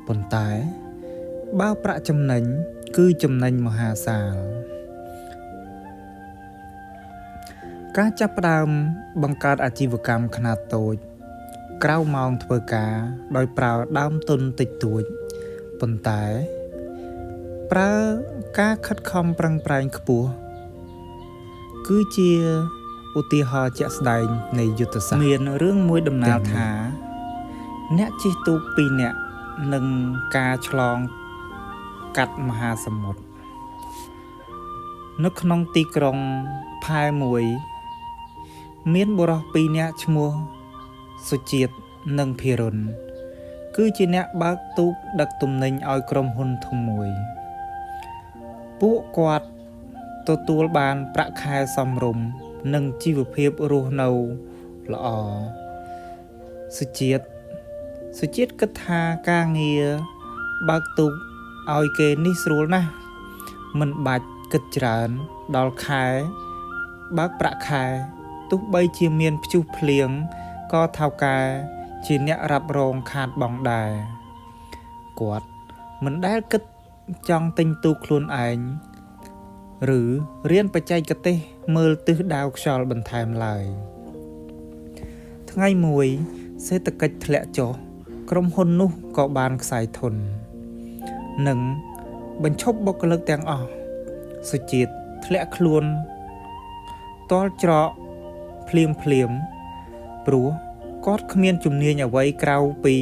ប៉ុន្តែបើប្រាក់ចំណេញគឺចំណេញមហាសាលការចាប់ផ្ដើមបង្កើតអាជីវកម្មខ្នាតតូចក្រៅម៉ោងធ្វើការដោយប្រើដើមទុនតិចតួចប៉ុន្តែប្រើការខិតខំប្រឹងប្រែងខ្ពស់គឺជាឧទាហរណ៍ជាក់ស្ដែងនៃយុទ្ធសាស្ត្រមានរឿងមួយដំណាលថាអ្នកជិះទូក2នាក់នឹងការឆ្លងកាត់មហាសមុទ្រនៅក្នុងទីក្រុងផែមួយមានបុរស2នាក់ឈ្មោះសុជាតិនិងភិរុនគឺជាអ្នកបើកទូកដឹកទំនិញឲ្យក្រុមហ៊ុនធំមួយពួកគាត់ទទួលបានប្រាក់ខែសមរម្យនិងជីវភាពរស់នៅល្អសុជាតិគិតថាការងារបើកទូកឲ្យគេនេះស្រួលណាស់មិនបាច់គិតច្រើនដល់ខែបើកប្រាក់ខែទោះបីជាមានព្យុះភ្លៀងក៏ថៅកែជាអ្នករ៉ាប់រងខាតបង់ដែរគាត់មិនដែលគិតចង់ទិញទូកខ្លួនឯងឬរៀនបច្ចេកទេសមើលទិសដៅខ្យល់បន្ថែមឡើយថ្ងៃមួយសេដ្ឋកិច្ចធ្លាក់ចុះក្រុមហ៊ុននោះក៏បានខ្សែធននិងបញ្ឈប់បុគ្គលិកទាំងអស់សុជាតិធ្លាក់ខ្លួនតល់ច្រកភ្លាមព្រោះគាត់គ្មានជំនាញអ្វីក្រៅពី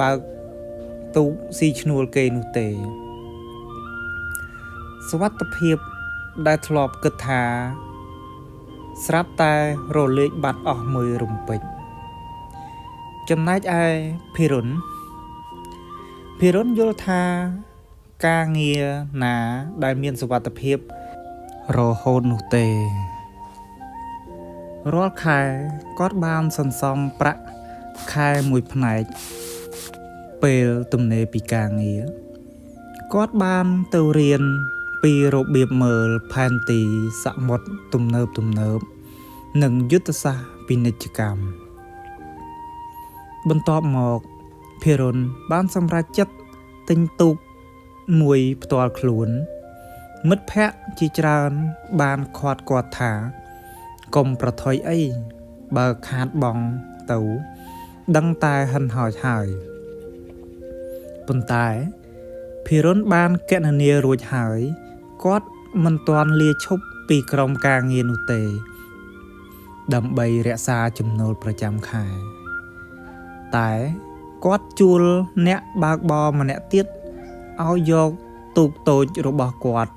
បើកទូកស៊ីឈ្នួលគេនោះទេសុវត្ថិភាពដែលធ្លាប់គិតថាស្រាប់តែរលេចបាត់អស់មួយរំពេចចំណែកឯភិរុនយល់ថាការងារណាដែលមានសុវត្ថិភាពរហូតនោះទេរាល់ខែគាត់បានសន្សំប្រាក់ខែមួយផ្នែកពេលទំនេរពីការងារគាត់បានទៅរៀនពីរបៀបមើលផែនទីសមុទ្រទំនើបនិងយុទ្ធសាស្ត្រពាណិជ្ជកម្មបន្ទាប់មកភិរុនបានសម្រេចចិត្តទិញទូកមួយផ្ទាល់ខ្លួនមិត្តភ័ក្តិជាច្រើនបានខាត់គាត់ថាកុំប្រថុយអីបើខាតបង់ទៅដឹងតែហិនហោចហើយប៉ុន្តែភិរុនបានគណនារួចហើយគាត់មិនទាន់លាឈប់ពីក្រុមការងារនោះទេដើម្បីរក្សាចំណូលប្រចាំខែតែ គាត់ជួលអ្នកបើកបរម្នាក់ទៀតឲ្យយកទូកតូចរបស់គាត់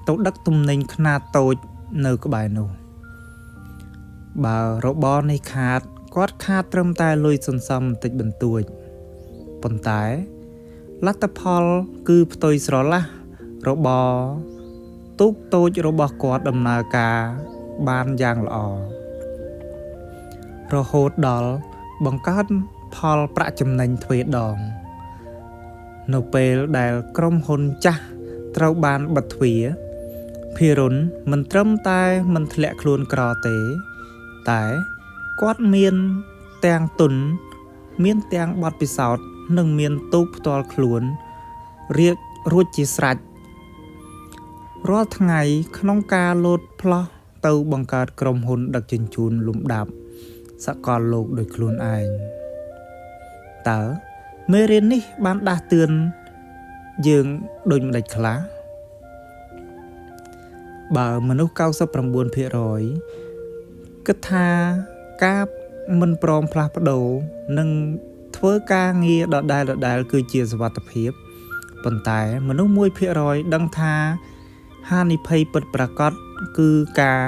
ទៅដឹកទំនិញខ្នាតតូចនៅក្បែរនោះបើរបរនេះខាតគាត់ខាតត្រឹមតែលុយសន្សំបន្តិចបន្តួចប៉ុន្តែលទ្ធផលគឺផ្ទុយស្រឡះរបរទូកតូចរបស់គាត់ដំណើរការបានយ៉ាងល្អរហូតដល់បង្កើតផលប្រាក់ចំណេញទ្វេដងនៅពេលដែលក្រុមហ៊ុនចាស់ត្រូវបានបិទទ្វារភិរុនមិនត្រឹមតែមិនធ្លាក់ខ្លួនក្រទេតែគាត់មានទាំងទុនមានទាំងបទពិសោធន៍និងមានទូកផ្ទាល់ខ្លួនរៀបរួចជាស្រេចរាល់ថ្ងៃក្នុងការលោតផ្លោះទៅបង្កើតក្រុមហ៊ុនដឹកជញ្ជូនលំដាប់សកលលោកដោយខ្លួនឯងតើមេរៀននេះបានដាស់តឿនយើងដូចម្ដេចខ្លះបើមនុស្ស 99% គិតថាការមិនព្រមផ្លាស់ប្ដូរនិងធ្វើការងារដដែលគឺជាសុវត្ថិភាពប៉ុន្តែមនុស្ស 1% ដឹងថាហានិភ័យពិតប្រាកដគឺការ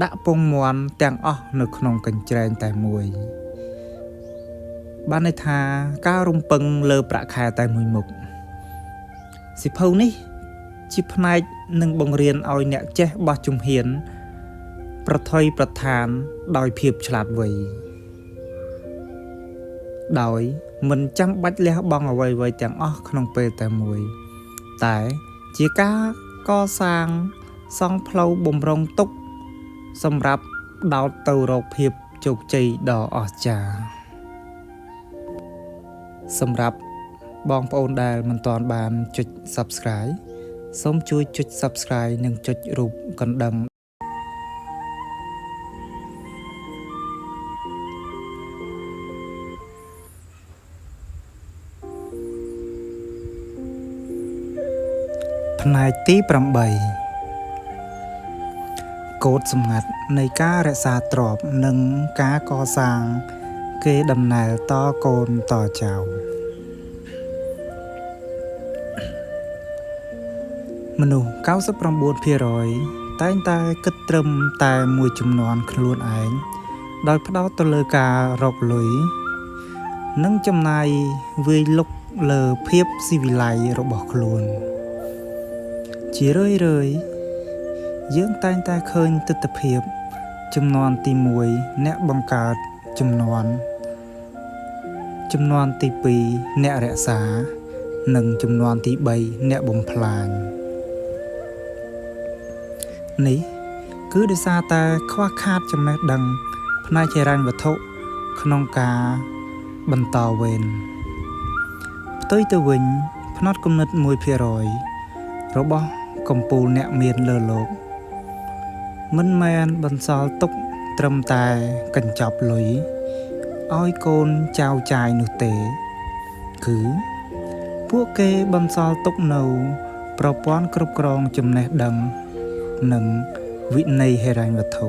ដាក់ពងមាន់ទាំងអស់នៅក្នុងកញ្ច្រែងតែមួយបានន័យថាការរំពឹងលើប្រាក់ខែតែមួយមុខសិភៅនេះជាផ្នែកនឹងបង្រៀនឲ្យអ្នកចេះបោះជំហានប្រថុយប្រឋានដោយភាពឆ្លាតវៃដោយមិនចាំបាច់លះបង់អ្វីៗទាំងអស់ក្នុងពេលតែមួយតែជាការកសាងសង់ផ្លូវបំរុងទុកសម្រាប់ដោតទៅរកភាពជោគជ័យដ៏អស្ចារ្យសម្រាប់បងប្អូនដែលមិនទាន់បានចុច Subscribe សូមជួយចុច Subscribe និងចុចរូបកណ្ដឹងផ្នែកទី8កូដសម្ងាត់នៃការរក្សាទ្រព្យនិងការកសាងកេរដំណែលតកូនតចៅមនុស្ស 99% តែងតែគិតត្រឹមតែមួយចំនួនខ្លួនឯងដោយផ្ដោតទៅលើការរកលុយនិងចំណាយវាយលុកលើភាពស៊ីវិល័យរបស់ខ្លួនជារឿយយើងតែងតែឃើញទិដ្ឋភាពចំនួនទី1អ្នកបង្កើតចំនួនទី2អ្នករក្សានិងចំនួនទី3អ្នកបំផ្លាញនេះគឺដោយសារតែខ្វះខាតចំណេះដឹងផ្នែកហិរញ្ញវត្ថុក្នុងការបន្តវេនផ្ទុយទៅវិញផ្នត់គំនិត 1% របស់កំពូលអ្នកមានលើលោកមិនមែនបន្សល់ទុកត្រឹមតែកញ្ចប់លុយឲ្យកូនចៅចាយនោះទេគឺពួកគេបន្សល់ទុកនៅប្រព័ន្ធគ្រប់គ្រងចំណេះដឹងនិងវិន័យហិរញ្ញវត្ថុ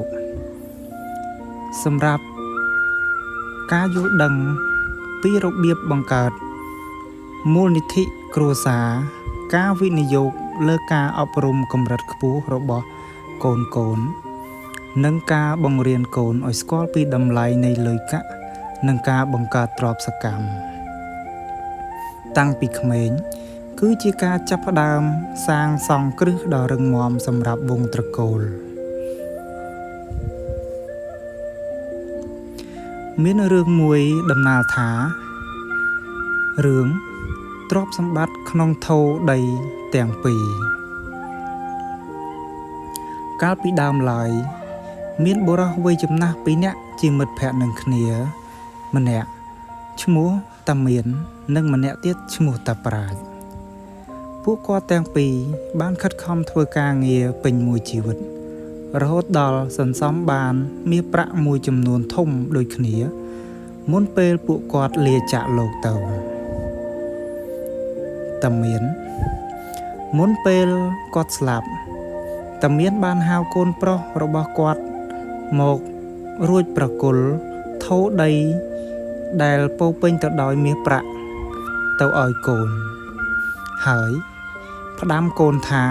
សម្រាប់ការយល់ដឹងពីរបៀបបង្កើតមូលនិធិគ្រួសារការវិនិយោគលើការអប់រំកម្រិតខ្ពស់របស់កូននិងការបង្រៀនកូនឲ្យស្គាល់ពីតម្លៃនៃលុយកាក់និងការបង្កើតទ្រព្យសកម្មតាំងពីក្មេងគឺជាការចាប់ផ្ដើមសាងសង់គ្រឹះដ៏រឹងមាំសម្រាប់វង្សត្រកូលមានរឿងមួយដំណាលថារឿងទ្រព្យសម្បត្តិក្នុងថូដីទាំងពីរកាលពីដើមឡើយមានបុរសវ័យចំណាស់ពីរនាក់ជាមិត្តភក្តិនឹងគ្នាម្នាក់ឈ្មោះតាមាន និងម្នាក់ទៀតឈ្មោះតាប្រាជ្ញពួកគាត់ទាំងពីរបានខិតខំធ្វើការងារពេញមួយជីវិតរហូតដល់សន្សំបានមាសប្រាក់មួយចំនួនធំដូចគ្នាមុនពេលពួកគាត់លាចាកលោកទៅតាមានមុនពេលគាត់ស្លាប់តាមានបានហៅកូនប្រុសរបស់គាត់មករួចប្រគល់ថូដី ដែលពោពេញទៅដោយមាសប្រាក់ទៅឲ្យកូនហើយផ្ដាំកូនថា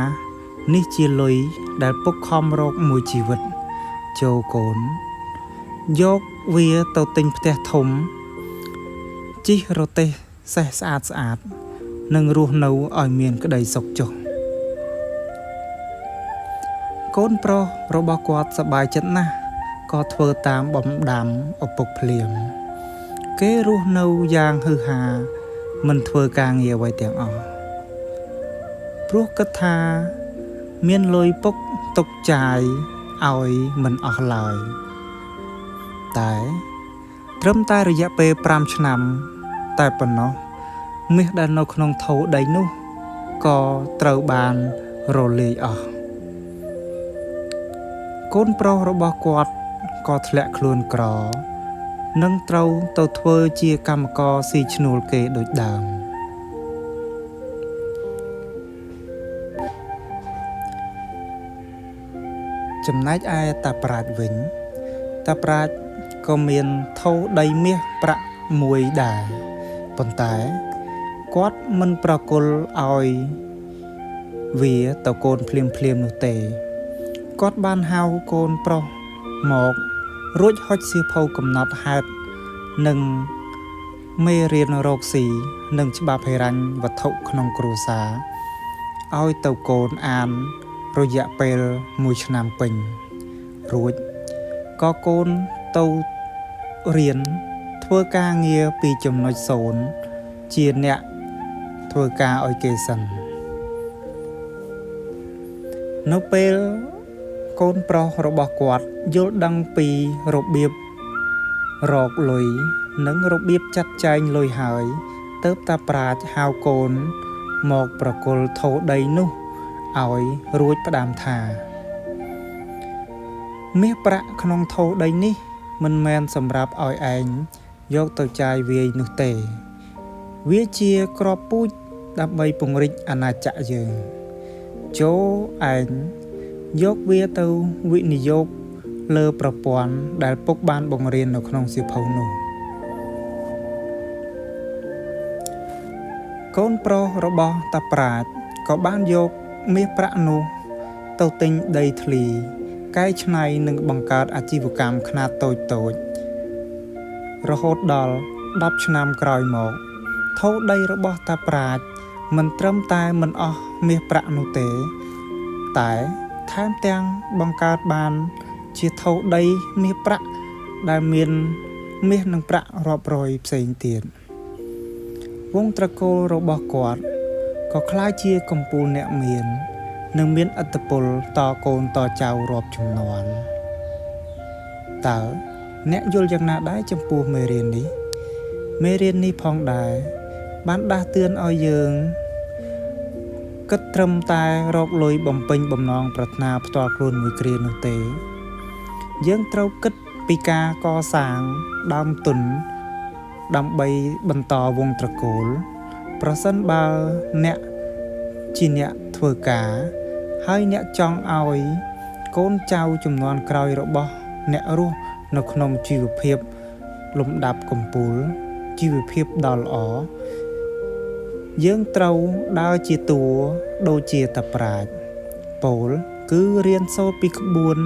នេះជាលុយដែលពុកខំរកមួយជីវិតចូលកូនយកវាទៅទិញផ្ទះធំជិះរទេះសេះស្អាតនិងរស់នៅឲ្យមានក្តីសុខចុះកូនប្រុសរបស់គាត់សប្បាយចិត្តណាស់ក៏ធ្វើតាមបំដាំឪពុកភ្លាមគេរស់នៅយ៉ាងហឺហាមិនធ្វើការងារអ្វីទាំងអស់ព្រោះគិតថាមានលុយពុកទុកចាយឲ្យមិនអស់ឡើយតែត្រឹមតែរយៈពេល5ឆ្នាំតែប៉ុណ្ណោះមាសដែលនៅក្នុងថូដីនោះក៏ត្រូវបានរលាយអស់កូនប្រុសរបស់គាត់ក៏ធ្លាក់ខ្លួនក្រនិងត្រូវទៅធ្វើជាកម្មករស៊ីឈ្នួលគេដូចដើមចំណែកឯតាប្រាជ្ញវិញតាប្រាជ្ញក៏មានថូដីមាសប្រាក់មួយដែរប៉ុន្តែគាត់មិនប្រគល់ឲ្យវាទៅកូនភ្លាមនោះទេគាត់បានហៅកូនប្រុសមករួចហុចសៀវភៅកំណត់ហេតុនិងមេរៀនរកស៊ីនិងច្បាប់ហិរញ្ញវត្ថុក្នុងគ្រួសារឲ្យទៅកូនអានរយៈពេល1ឆ្នាំពេញរួចក៏កូនទៅរៀនធ្វើការងារពីចំណុច0ជាអ្នកធ្វើការឲ្យគេសិននៅពេលកូនប្រុសរបស់គាត់យល់ដឹងពីរបៀបរកលុយនិងរបៀបចាត់ចែងលុយហើយទើបតាប្រាជ្ញហៅកូនមកប្រគល់ថូដីនោះឲ្យរួចផ្ដាំថាមាសប្រាក់ក្នុងថូដីនេះមិនមែនសម្រាប់ឲ្យឯងយកទៅចាយវាយនោះទេវាជាក្របពូជដើម្បីពង្រីកអាណាចក្រយើងចូលឯងយកវាទៅវិនិយោគលើប្រព័ន្ធដែលពុកបានបង្រៀននៅក្នុងសៀវភៅនោះកូនប្រុសរបស់តាប្រាជ្ញក៏បានយកមាសប្រាក់នោះទៅទិញដីធ្លីកែច្នៃនិងបង្កើតអាជីវកម្មខ្នាតតូចរហូតដល់10ឆ្នាំក្រោយមកថូដីរបស់តាប្រាជ្ញមិនត្រឹមតែមិនអស់មាសប្រាក់នោះទេតែថែមទាំងបង្កើតបានជាថូដីមាសប្រាក់ដែលមានមាសនិងប្រាក់រាប់រយផ្សេងទៀតវងត្រកូលរបស់គាត់ក៏ក្លាយជាកំពូលអ្នកមាននិងមានឥទ្ធិពលតកូនតចៅរាប់ជំនាន់តើអ្នកយល់យ៉ាងណាដែរចំពោះមេរៀននេះផងដែរបានដាស់តឿនឲ្យយើងគិតត្រឹមតែរកលុយបំពេញបំណងប្រាថ្នាផ្ទាល់ខ្លួនមួយគ្រានោះទេយើងត្រូវគិតពីការកសាងដើមទុនដើម្បីបន្តវង្សត្រកូលប្រសិនបើអ្នកជាអ្នកធ្វើការហើយអ្នកចង់ឲ្យកូនចៅជំនាន់ក្រោយរបស់អ្នករស់នៅក្នុងជីវភាពលំដាប់កំពូលជីវភាពដ៏ល្អយើងត្រូវដើរជាតួដូចជាតាប្រាជ្ញពោលគឺរៀនសូត្រពីក្បួន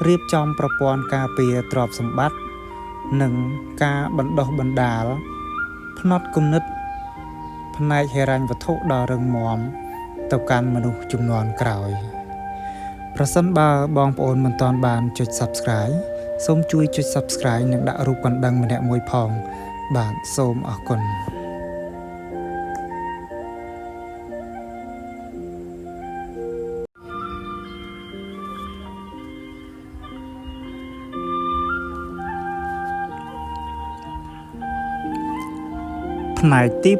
រៀបចំប្រព័ន្ធការពារទ្រព្យសម្បត្តិនិងការបណ្ដុះបណ្ដាលផ្នត់គំនិតផ្នែកហិរញ្ញវត្ថុដ៏រឹងមាំទៅកាន់មនុស្សជំនាន់ក្រោយប្រសិនបើបងប្អូនមិនទាន់បានចុច Subscribe សូមជួយចុច Subscribe និងដាក់រូបកណ្ដឹងម្នាក់មួយផងបាទសូមអរគុណផ្នែកទី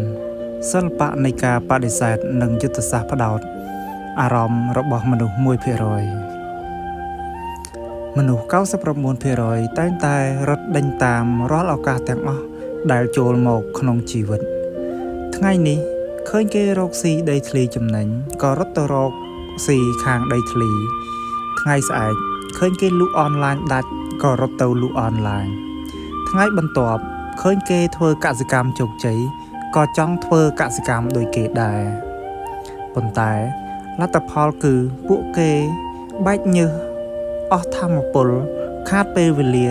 9សិល្បៈនៃការបដិសេធនិងយុទ្ធសាស្ត្រផ្ដោតអារម្មណ៍របស់មនុស្ស 1% មនុស្ស 99% តែងតែរត់ដេញតាមរាល់ឱកាសទាំងអស់ដែលចូលមកក្នុងជីវិតថ្ងៃនេះឃើញគេរកស៊ីដីធ្លីចំណេញក៏រត់ទៅរកស៊ីខាងដីធ្លីថ្ងៃស្អែកឃើញគេលក់អនឡាញដាច់ក៏រត់ទៅលក់អនឡាញថ្ងៃបន្ទាប់ ឃើញគេធ្វើកសិកម្មជោគជ័យក៏ចង់ធ្វើកសិកម្មដូចគេដែរប៉ុន្តែលទ្ធផលគឺពួកគេបែកញើសអស់ធម៌ពលខាតពេលវេលា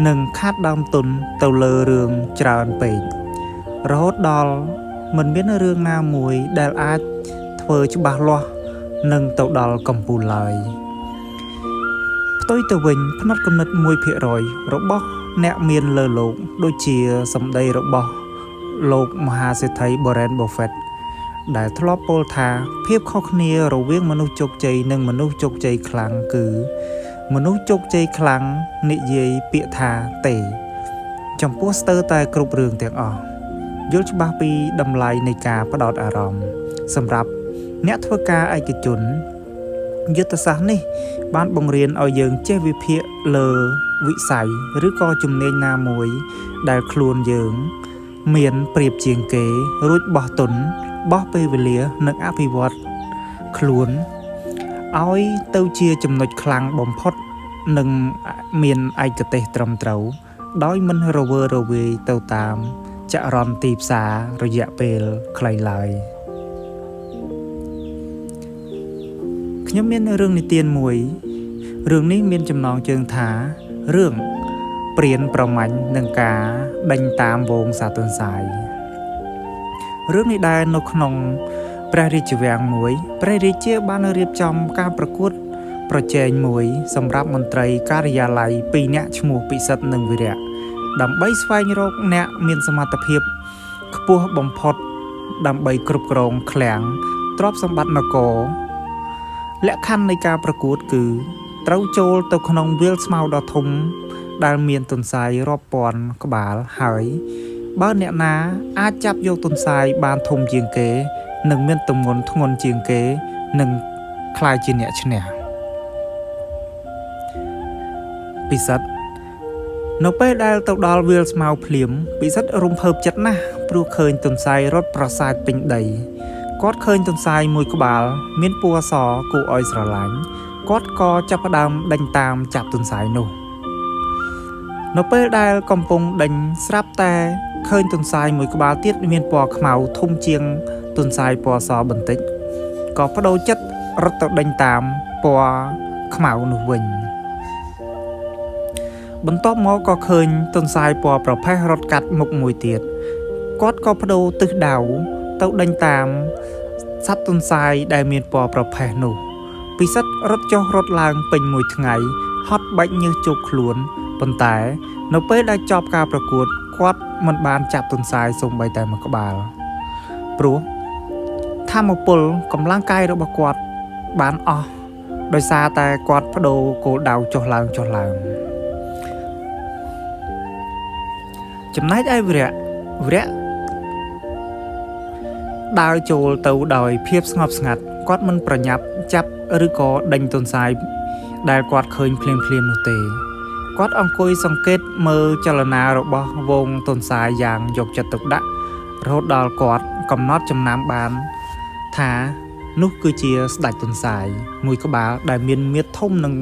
និងខាតដើមទុនទៅលើរឿងច្រើនពេករហូតដល់មិនមានរឿងណាមួយដែលអាចធ្វើច្បាស់លាស់នឹងទៅដល់កំពូលឡើយផ្ទុយទៅវិញផ្នត់គំនិត 1% របស់អ្នកមានលើលោកដូចជាសម្ដីរបស់លោកមហាសេដ្ឋី Warren Buffett ដែលធ្លាប់ពោលថាភាពខុសគ្នារវាងមនុស្សជោគជ័យនិងមនុស្សជោគជ័យខ្លាំងគឺមនុស្សជោគជ័យខ្លាំងនិយាយពាក្យថាទេចំពោះស្ទើរតែគ្រប់រឿងទាំងអស់យល់ច្បាស់ពីតម្លៃនៃការផ្ដោតអារម្មណ៍សម្រាប់អ្នកធ្វើការឯកជនយុទ្ធសាស្ត្រនេះបានបង្រៀនឲ្យយើងចេះវិភាគលើវិស័យឬក៏ជំនាញណាមួយដែលខ្លួនយើងមានប្រៀបជាងគេរួចបោះទុនបោះពេលវេលានិងអភិវឌ្ឍខ្លួនឲ្យទៅជាចំណុចខ្លាំងបំផុតនិងមានឯកទេសត្រឹមត្រូវដោយមិនរវើរវាយទៅតាមចរន្តទីផ្សាររយៈពេលខ្លីឡើយខ្ញុំមានរឿងនិទានមួយរឿងនេះមានចំណងជើងថារឿងព្រានប្រមាញ់នឹងការដេញតាមវងសាទន្សាយរឿងនេះដែរនៅក្នុងព្រះរាជវាំងមួយព្រះរាជាបានរៀបចំការប្រកួតប្រជែងមួយសម្រាប់មន្ត្រីការិយាល័យ2នាក់ឈ្មោះពិសិដ្ឋនិងវីរៈដើម្បីស្វែងរកអ្នកមានសមត្ថភាពខ្ពស់បំផុតដើម្បីគ្រប់គ្រងឃ្លាំងទ្រព្យសម្បត្តិនគរលក្ខខណ្ឌនៃការប្រកួតគឺត្រូវចូលទៅក្នុងវាលស្មៅដ៏ធំដែលមានទន្សាយរាប់ពាន់ក្បាលហើយបើអ្នកណាអាចចាប់យកទន្សាយបានធំជាងគេនិងមានទម្ងន់ធ្ងន់ជាងគេនឹងក្លាយជាអ្នកឈ្នះពិសិដ្ឋនៅពេលដែលទៅដល់វាលស្មៅភ្លាមពិសិដ្ឋរំភើបចិត្តណាស់ព្រោះឃើញទន្សាយរត់ប្រសាទពេញដីគាត់ឃើញទន្សាយមួយក្បាលមានពណ៌សគួរឲ្យស្រឡាញ់គាត់ក៏ចាប់ផ្ដើមដេញតាមចាប់ទន្សាយនោះនៅពេលដែលកំពុងដេញស្រាប់តែឃើញទន្សាយមួយក្បាលទៀតមានពណ៌ខ្មៅធំជាងទន្សាយពណ៌សបន្តិចក៏បដូរចិត្តរត់ទៅដេញតាមពណ៌ខ្មៅនោះវិញបន្ទាប់មកក៏ឃើញទន្សាយពណ៌ប្រផេះរត់កាត់មុខមួយទៀតគាត់ក៏បដូរទិសដៅទៅដេញតាមសត្វទន្សាយដែលមានពណ៌ប្រផេះនោះពិសិដ្ឋរត់ចុះរត់ឡើងពេញមួយថ្ងៃហត់បែកញើសជោគខ្លួនប៉ុន្តែនៅពេលដែលចប់ការប្រកួតគាត់មិនបានចាប់ទន្សាយសូម្បីតែមួយក្បាលព្រោះថាមពលកម្លាំងកាយរបស់គាត់បានអស់ដោយសារតែគាត់បដូរគោលដៅចុះឡើងចំណែកឯវីរៈដើរចូលទៅដោយភាពស្ងប់ស្ងាត់គាត់មិនប្រញាប់ចាប់ឬក៏ដេញទន្សាយដែលគាត់ឃើញភ្លាមនោះទេគាត់អង្គុយសង្កេតមើលចលនារបស់វងទន្សាយយ៉ាងយកចិត្តទុកដាក់រហូតដល់គាត់កំណត់ចំណាំបានថានោះគឺជាស្ដេចទន្សាយមួយក្បាលដែលមានមាឌធំនិង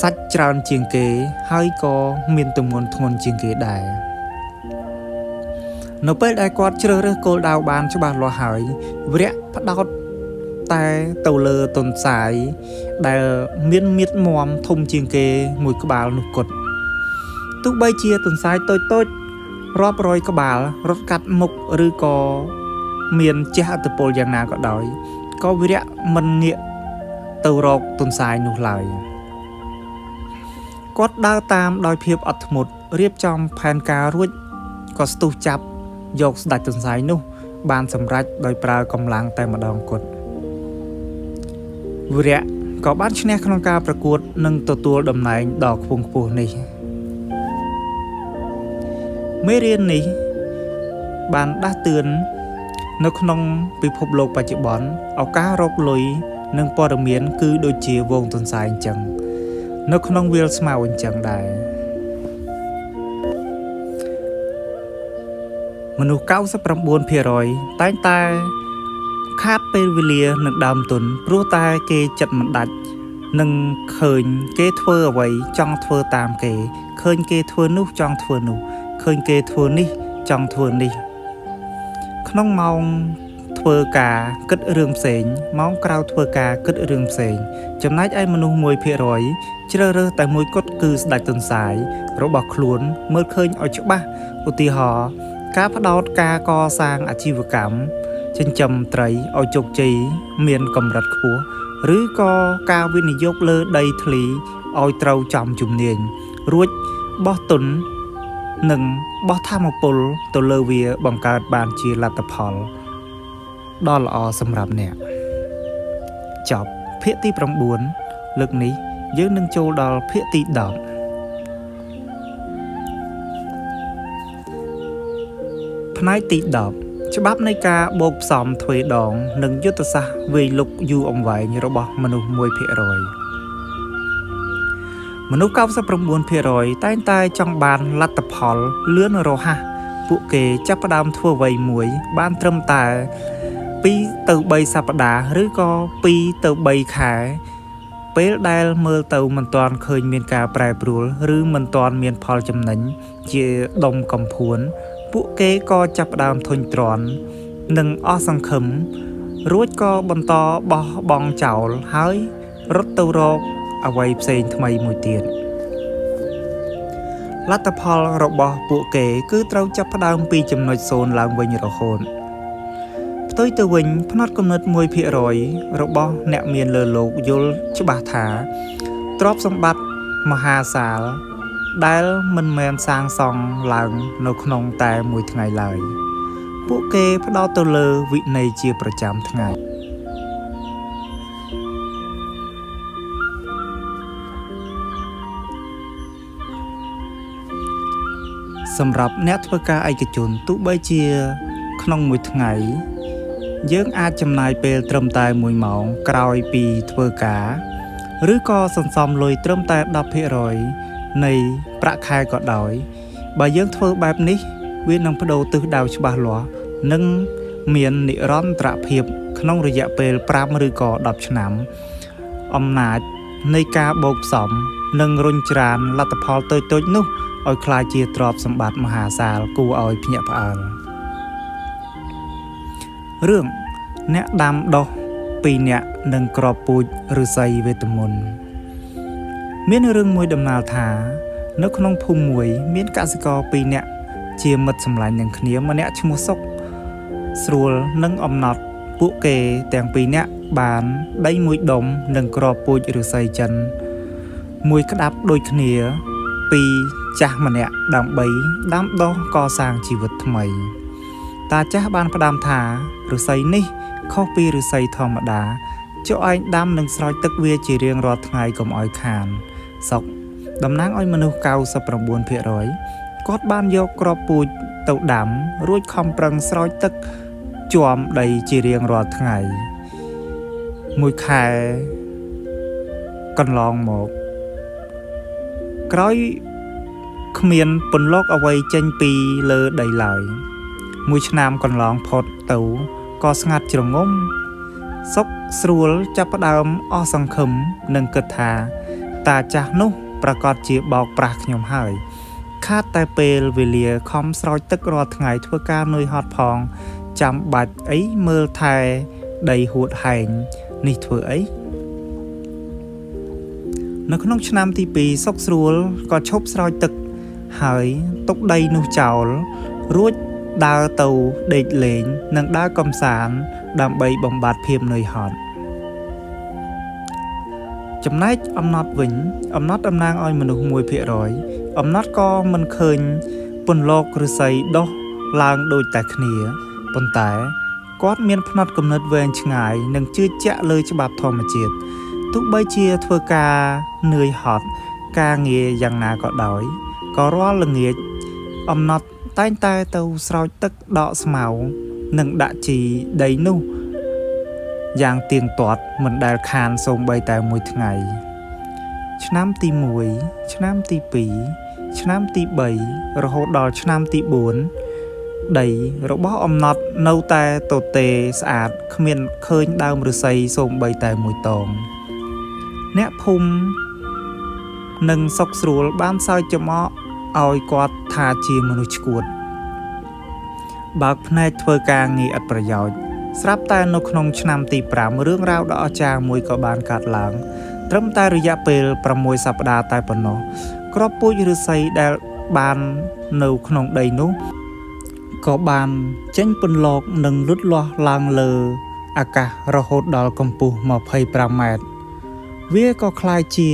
សាច់ច្រើនជាងគេហើយក៏មានទម្ងន់ធ្ងន់ជាងគេដែរនៅពេលដែលគាត់ជ្រើសរើសគោលដៅបានច្បាស់លាស់ហើយវីរៈផ្ដោតតែទៅលើទន្សាយដែលមានមាឌមាំធំជាងគេមួយក្បាលនោះគត់ទោះបីជាទន្សាយតូចរាប់រយក្បាលរត់កាត់មុខឬក៏មានជះឥទ្ធិពលយ៉ាងណាក៏ដោយក៏វីរៈមិនងាកទៅរកទន្សាយនោះឡើយគាត់ដើរតាមដោយភាពអត់ធ្មត់រៀបចំផែនការរួចក៏ស្ទុះចាប់យកស្ដេចទន្សាយនោះបានសម្រេចដោយប្រើកម្លាំងតែម្ដងគត់វីរៈក៏បានឈ្នះក្នុងការប្រកួតនិងទទួលតំណែងដ៏ខ្ពង់ខ្ពស់នេះមេរៀននេះបានដាស់តឿននៅក្នុងពិភពលោកបច្ចុប្បន្នឱកាសរកលុយនិងព័ត៌មានគឺដូចជាវងទន្សាយអញ្ចឹងនៅក្នុងវាលស្មៅអញ្ចឹងដែរមនុស្ស 99% តែងតែខាតពេលវេលានឹងដើមទុនព្រោះតែគេចិត្តមិនដាច់នឹងឃើញគេធ្វើអ្វីចង់ធ្វើតាមគេឃើញគេធ្វើនោះចង់ធ្វើនោះ ឃើញគេធ្វើនេះចង់ធ្វើនេះក្នុងម៉ោងធ្វើការគិតរឿងផ្សេងម៉ោងក្រៅធ្វើការគិតរឿងផ្សេងចំណែកឯមនុស្ស 1% ជ្រើសរើសតែមួយគត់គឺស្ដេចទន្សាយរបស់ខ្លួនមើលឃើញឲ្យច្បាស់ឧទាហរណ៍ការផ្ដោតការកសាងអាជីវកម្មចិញ្ចឹមត្រីឲ្យជោគជ័យមានកម្រិតខ្ពស់ឬក៏ការវិនិយោគលើដីធ្លីឲ្យត្រូវចំជំនាញរួចបោះទុននិងបោះធម្មពលទៅលើវាបង្កើតបានជាលទ្ធផលដ៏ល្អសម្រាប់អ្នកចប់ភាគទី9លើកនេះយើងនឹងចូលដល់ភាគទី10ផ្នែកទី10ច្បាប់នៃការបូកផ្សំទ្វេដងនិងយុទ្ធសាស្ត្រវាយលុកយូរអង្វែងរបស់មនុស្ស 1%មនុស្ស 99% តែងតែចង់បានលទ្ធផលលឿនរហ័សពួកគេចាប់ផ្ដើមធ្វើអ្វីមួយបានត្រឹមតែ2 ទៅ 3 សប្តាហ៍ឬក៏2 ទៅ 3 ខែពេលដែលមើលទៅមិនទាន់ឃើញមានការប្រែប្រួលឬមិនទាន់មានផលចំណេញជាដុំកំភួនពួកគេក៏ចាប់ផ្ដើមធុញទ្រាន់និងអស់សង្ឃឹមរួចក៏បន្តបោះបង់ចោលហើយរត់ទៅរកអ្វីផ្សេងថ្មីមួយទៀតលទ្ធផលរបស់ពួកគេគឺត្រូវចាប់ផ្ដើមពីចំណុច0ឡើងវិញរហូតផ្ទុយទៅវិញផ្នត់គំនិត 1% របស់អ្នកមានលើលោកយល់ច្បាស់ថាទ្រព្យសម្បត្តិមហាសាលដែលមិនមែនសាងសង់ឡើងនៅក្នុងតែមួយថ្ងៃឡើយពួកគេផ្ដោតទៅលើវិន័យជាប្រចាំថ្ងៃសម្រាប់អ្នកធ្វើការឯកជនទោះបីជាក្នុងមួយថ្ងៃយើងអាចចំណាយពេលត្រឹមតែ1ម៉ោងក្រោយពីធ្វើការឬក៏សន្សំលុយត្រឹមតែ 10% នៃប្រាក់ខែក៏ដោយបើយើងធ្វើបែបនេះវានឹងបដូរទិសដៅច្បាស់លាស់និងមាននិរន្តរភាពក្នុងរយៈពេល5ឬក៏10ឆ្នាំអំណាចនៃការបូកផ្សំនិងរុញច្រានលទ្ធផលតូចៗនោះឲ្យក្លាយជាទ្រព្យសម្បត្តិមហាសាលគួរឲ្យភ្ញាក់ផ្អើលរឿងអ្នកដាំដុះ2នាក់និងក្របពូជឫស្សីវេទមន្តមានរឿងមួយដំណាលថានៅក្នុងភូមិមួយមានកសិករ2នាក់ជាមិត្តសម្លាញ់នឹងគ្នាម្នាក់ឈ្មោះសុកស្រួលនិងអំណត់ពួកគេទាំង2នាក់បានដីមួយដុំនិងក្របពូជឫស្សីចិនមួយក្តាប់ដូចគ្នាពីចាស់ម្នាក់ដើម្បីដាំដុះកសាងជីវិតថ្មីតាចាស់បានផ្ដាំថាឫស្សីនេះខុសពីឫស្សីធម្មតាចុះឯងដាំនិងស្រោចទឹកវាជារៀងរាល់ថ្ងៃកុំឲ្យខានសុកតំណាងឲ្យមនុស្ស 99% គាត់បានយកក្របពូជទៅដាំរួចខំប្រឹងស្រោចទឹកជាំដីជារៀងរាល់ថ្ងៃមួយខែកន្លងមកក្រោយគ្មានពន្លកអ្វីចេញពីលើដីឡើយមួយឆ្នាំកន្លងផុតទៅក៏ស្ងាត់ជ្រងំសុកស្រួលចាប់ផ្ដើមអស់សង្ឃឹមនិងគិតថាតាចាស់នោះប្រកាសជាបោកប្រាស់ខ្ញុំហើយខាតតែពេលវេលាខំស្រោចទឹករាល់ថ្ងៃធ្វើការនឿយហត់ផងចាំបាច់អីមើលថែដីហួតហែងនេះធ្វើអីនៅក្នុងឆ្នាំទី2សុកស្រួលក៏ឈប់ស្រោចទឹកហើយទុកដីនោះចោលរួចដើរទៅដេកលេងនិងដើរកម្សាន្តដើម្បីបំបត្តិភាពនឿយហត់ចំណែកអំណត់វិញអំណត់តំណាងឲ្យមនុស្ស 1% អំណត់ក៏មិនឃើញពន្លកឫស្សីដុះឡើងដូចតែគ្នាប៉ុន្តែគាត់មានផ្នត់គំនិតវែងឆ្ងាយនិងជឿជាក់លើច្បាប់ធម្មជាតិទោះបីជាធ្វើការនឿយហត់ការងារយ៉ាងណាក៏ដោយក៏រាល់ល្ងាចអំណត់តែងតែទៅស្រោចទឹកដកស្មៅនិងដាក់ជីដីនោះយ៉ាងទៀងទាត់មិនដែលខានសូម្បីតែមួយថ្ងៃឆ្នាំទី1ឆ្នាំទី2ឆ្នាំទី3រហូតដល់ឆ្នាំទី4ដីរបស់អំណត់នៅតែទទេស្អាតគ្មានឃើញដើមឫស្សីសូម្បីតែមួយតងអ្នកភូមិនិងសុកស្រួលបានសើចចំអក ឲ្យគាត់ថាជាមនុស្សឈួតបើកភ្នែកធ្វើការងារឥតប្រយោជន៍ស្រាប់តែនៅក្នុងឆ្នាំទី5រឿងរ៉ាវដ៏អស្ចារ្យមួយក៏បានកើតឡើងត្រឹមតែរយៈពេល6សប្តាហ៍តែប៉ុណ្ណោះគ្រាប់ពូជឫស្សីដែលបាននៅក្នុងដីនោះក៏បានចេញពន្លកនិងលូតលាស់ឡើងលើអាកាសរហូតដល់កម្ពស់25ម៉ែត្រវាក៏คล้ายជា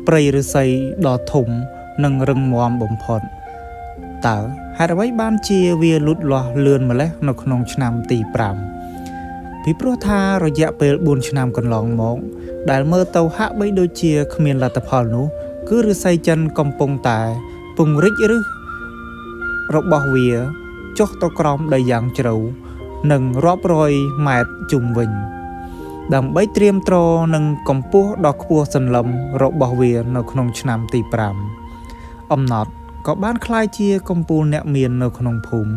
ព្រៃឫស្សីដ៏ធំនិងរឹងមាំបំផុតតើហេតុអ្វីបានជាវាលូតលាស់លឿនម្លេះនៅក្នុងឆ្នាំទី5ពីព្រោះថារយៈពេល4ឆ្នាំកន្លងមកដែលមើលទៅហាក់បីដូចជាគ្មានលទ្ធផលនោះគឺឫស្សីចិនកំពុងតែពង្រីកឫសរបស់វាចុះទៅក្រោមដីយ៉ាងជ្រៅនិងរាប់រយម៉ែត្រជុំវិញដើម្បីត្រៀមទ្រនឹងកម្ពស់ដ៏ខ្ពស់សន្លឹមរបស់វានៅក្នុងឆ្នាំទី5អំណត់ក៏បានคล้ายជាកំពូលអ្នកមាននៅក្នុងភូមិ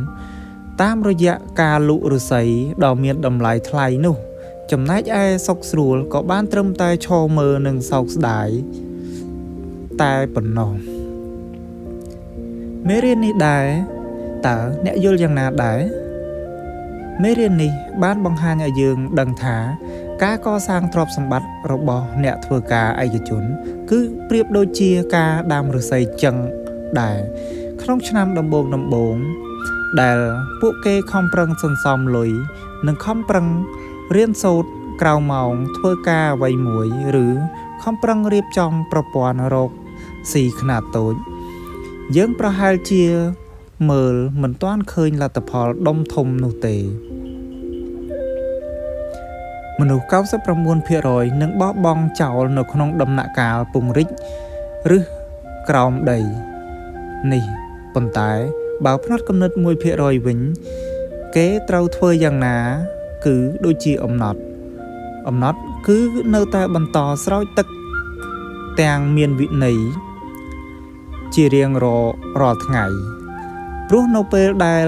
តាមរយៈការលក់ឫស្សីដ៏មានតម្លៃថ្លៃនោះចំណែកឯសុកស្រួលក៏បានត្រឹមតែឈរមើលនិងសោកស្ដាយតែប៉ុណ្ណោះមេរៀននេះដែរតើអ្នកយល់យ៉ាងណាដែរមេរៀននេះបានបង្ហាញឲ្យយើងដឹងថាការកសាងទ្រព្យសម្បត្តិរបស់អ្នកធ្វើការឯកជនគឺប្រៀបដូចជាការដាំឫស្សីចឹងដែរក្នុងឆ្នាំដំបូងដែលពួកគេខំប្រឹងសន្សំលុយនិងខំប្រឹងរៀនសូត្រក្រៅម៉ោងធ្វើការអ្វីមួយឬខំប្រឹងរៀបចំប្រព័ន្ធរកស៊ីខ្នាតតូចយើងប្រហែលជាមើលមិនទាន់ឃើញលទ្ធផលដុំធំនោះទេមនុស្ស 99% នឹងបោះបង់ចោលនៅក្នុងដំណាក់កាលពង្រីកឬក្រោមដីនេះប៉ុន្តែបើផ្នត់គំនិត 1% វិញគេត្រូវធ្វើយ៉ាងណាគឺដូចជាអំណត់គឺនៅតែបន្តស្រោចទឹកទាំងមានវិន័យជារៀងរាល់ថ្ងៃព្រោះនៅពេលដែល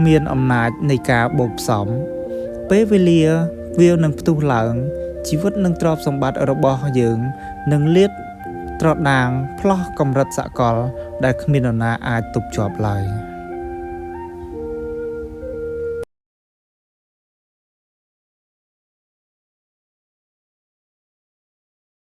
មានអំណាចនៃការបូកផ្សំពេលវេលាវានឹងផ្ទុះឡើងជីវិតនិងទ្រព្យសម្បត្តិរបស់យើងនឹងលាតត្រដាងផ្លោះកម្រិតសកលដែលគ្មាននរណាអាចទប់ជាប់ឡើយ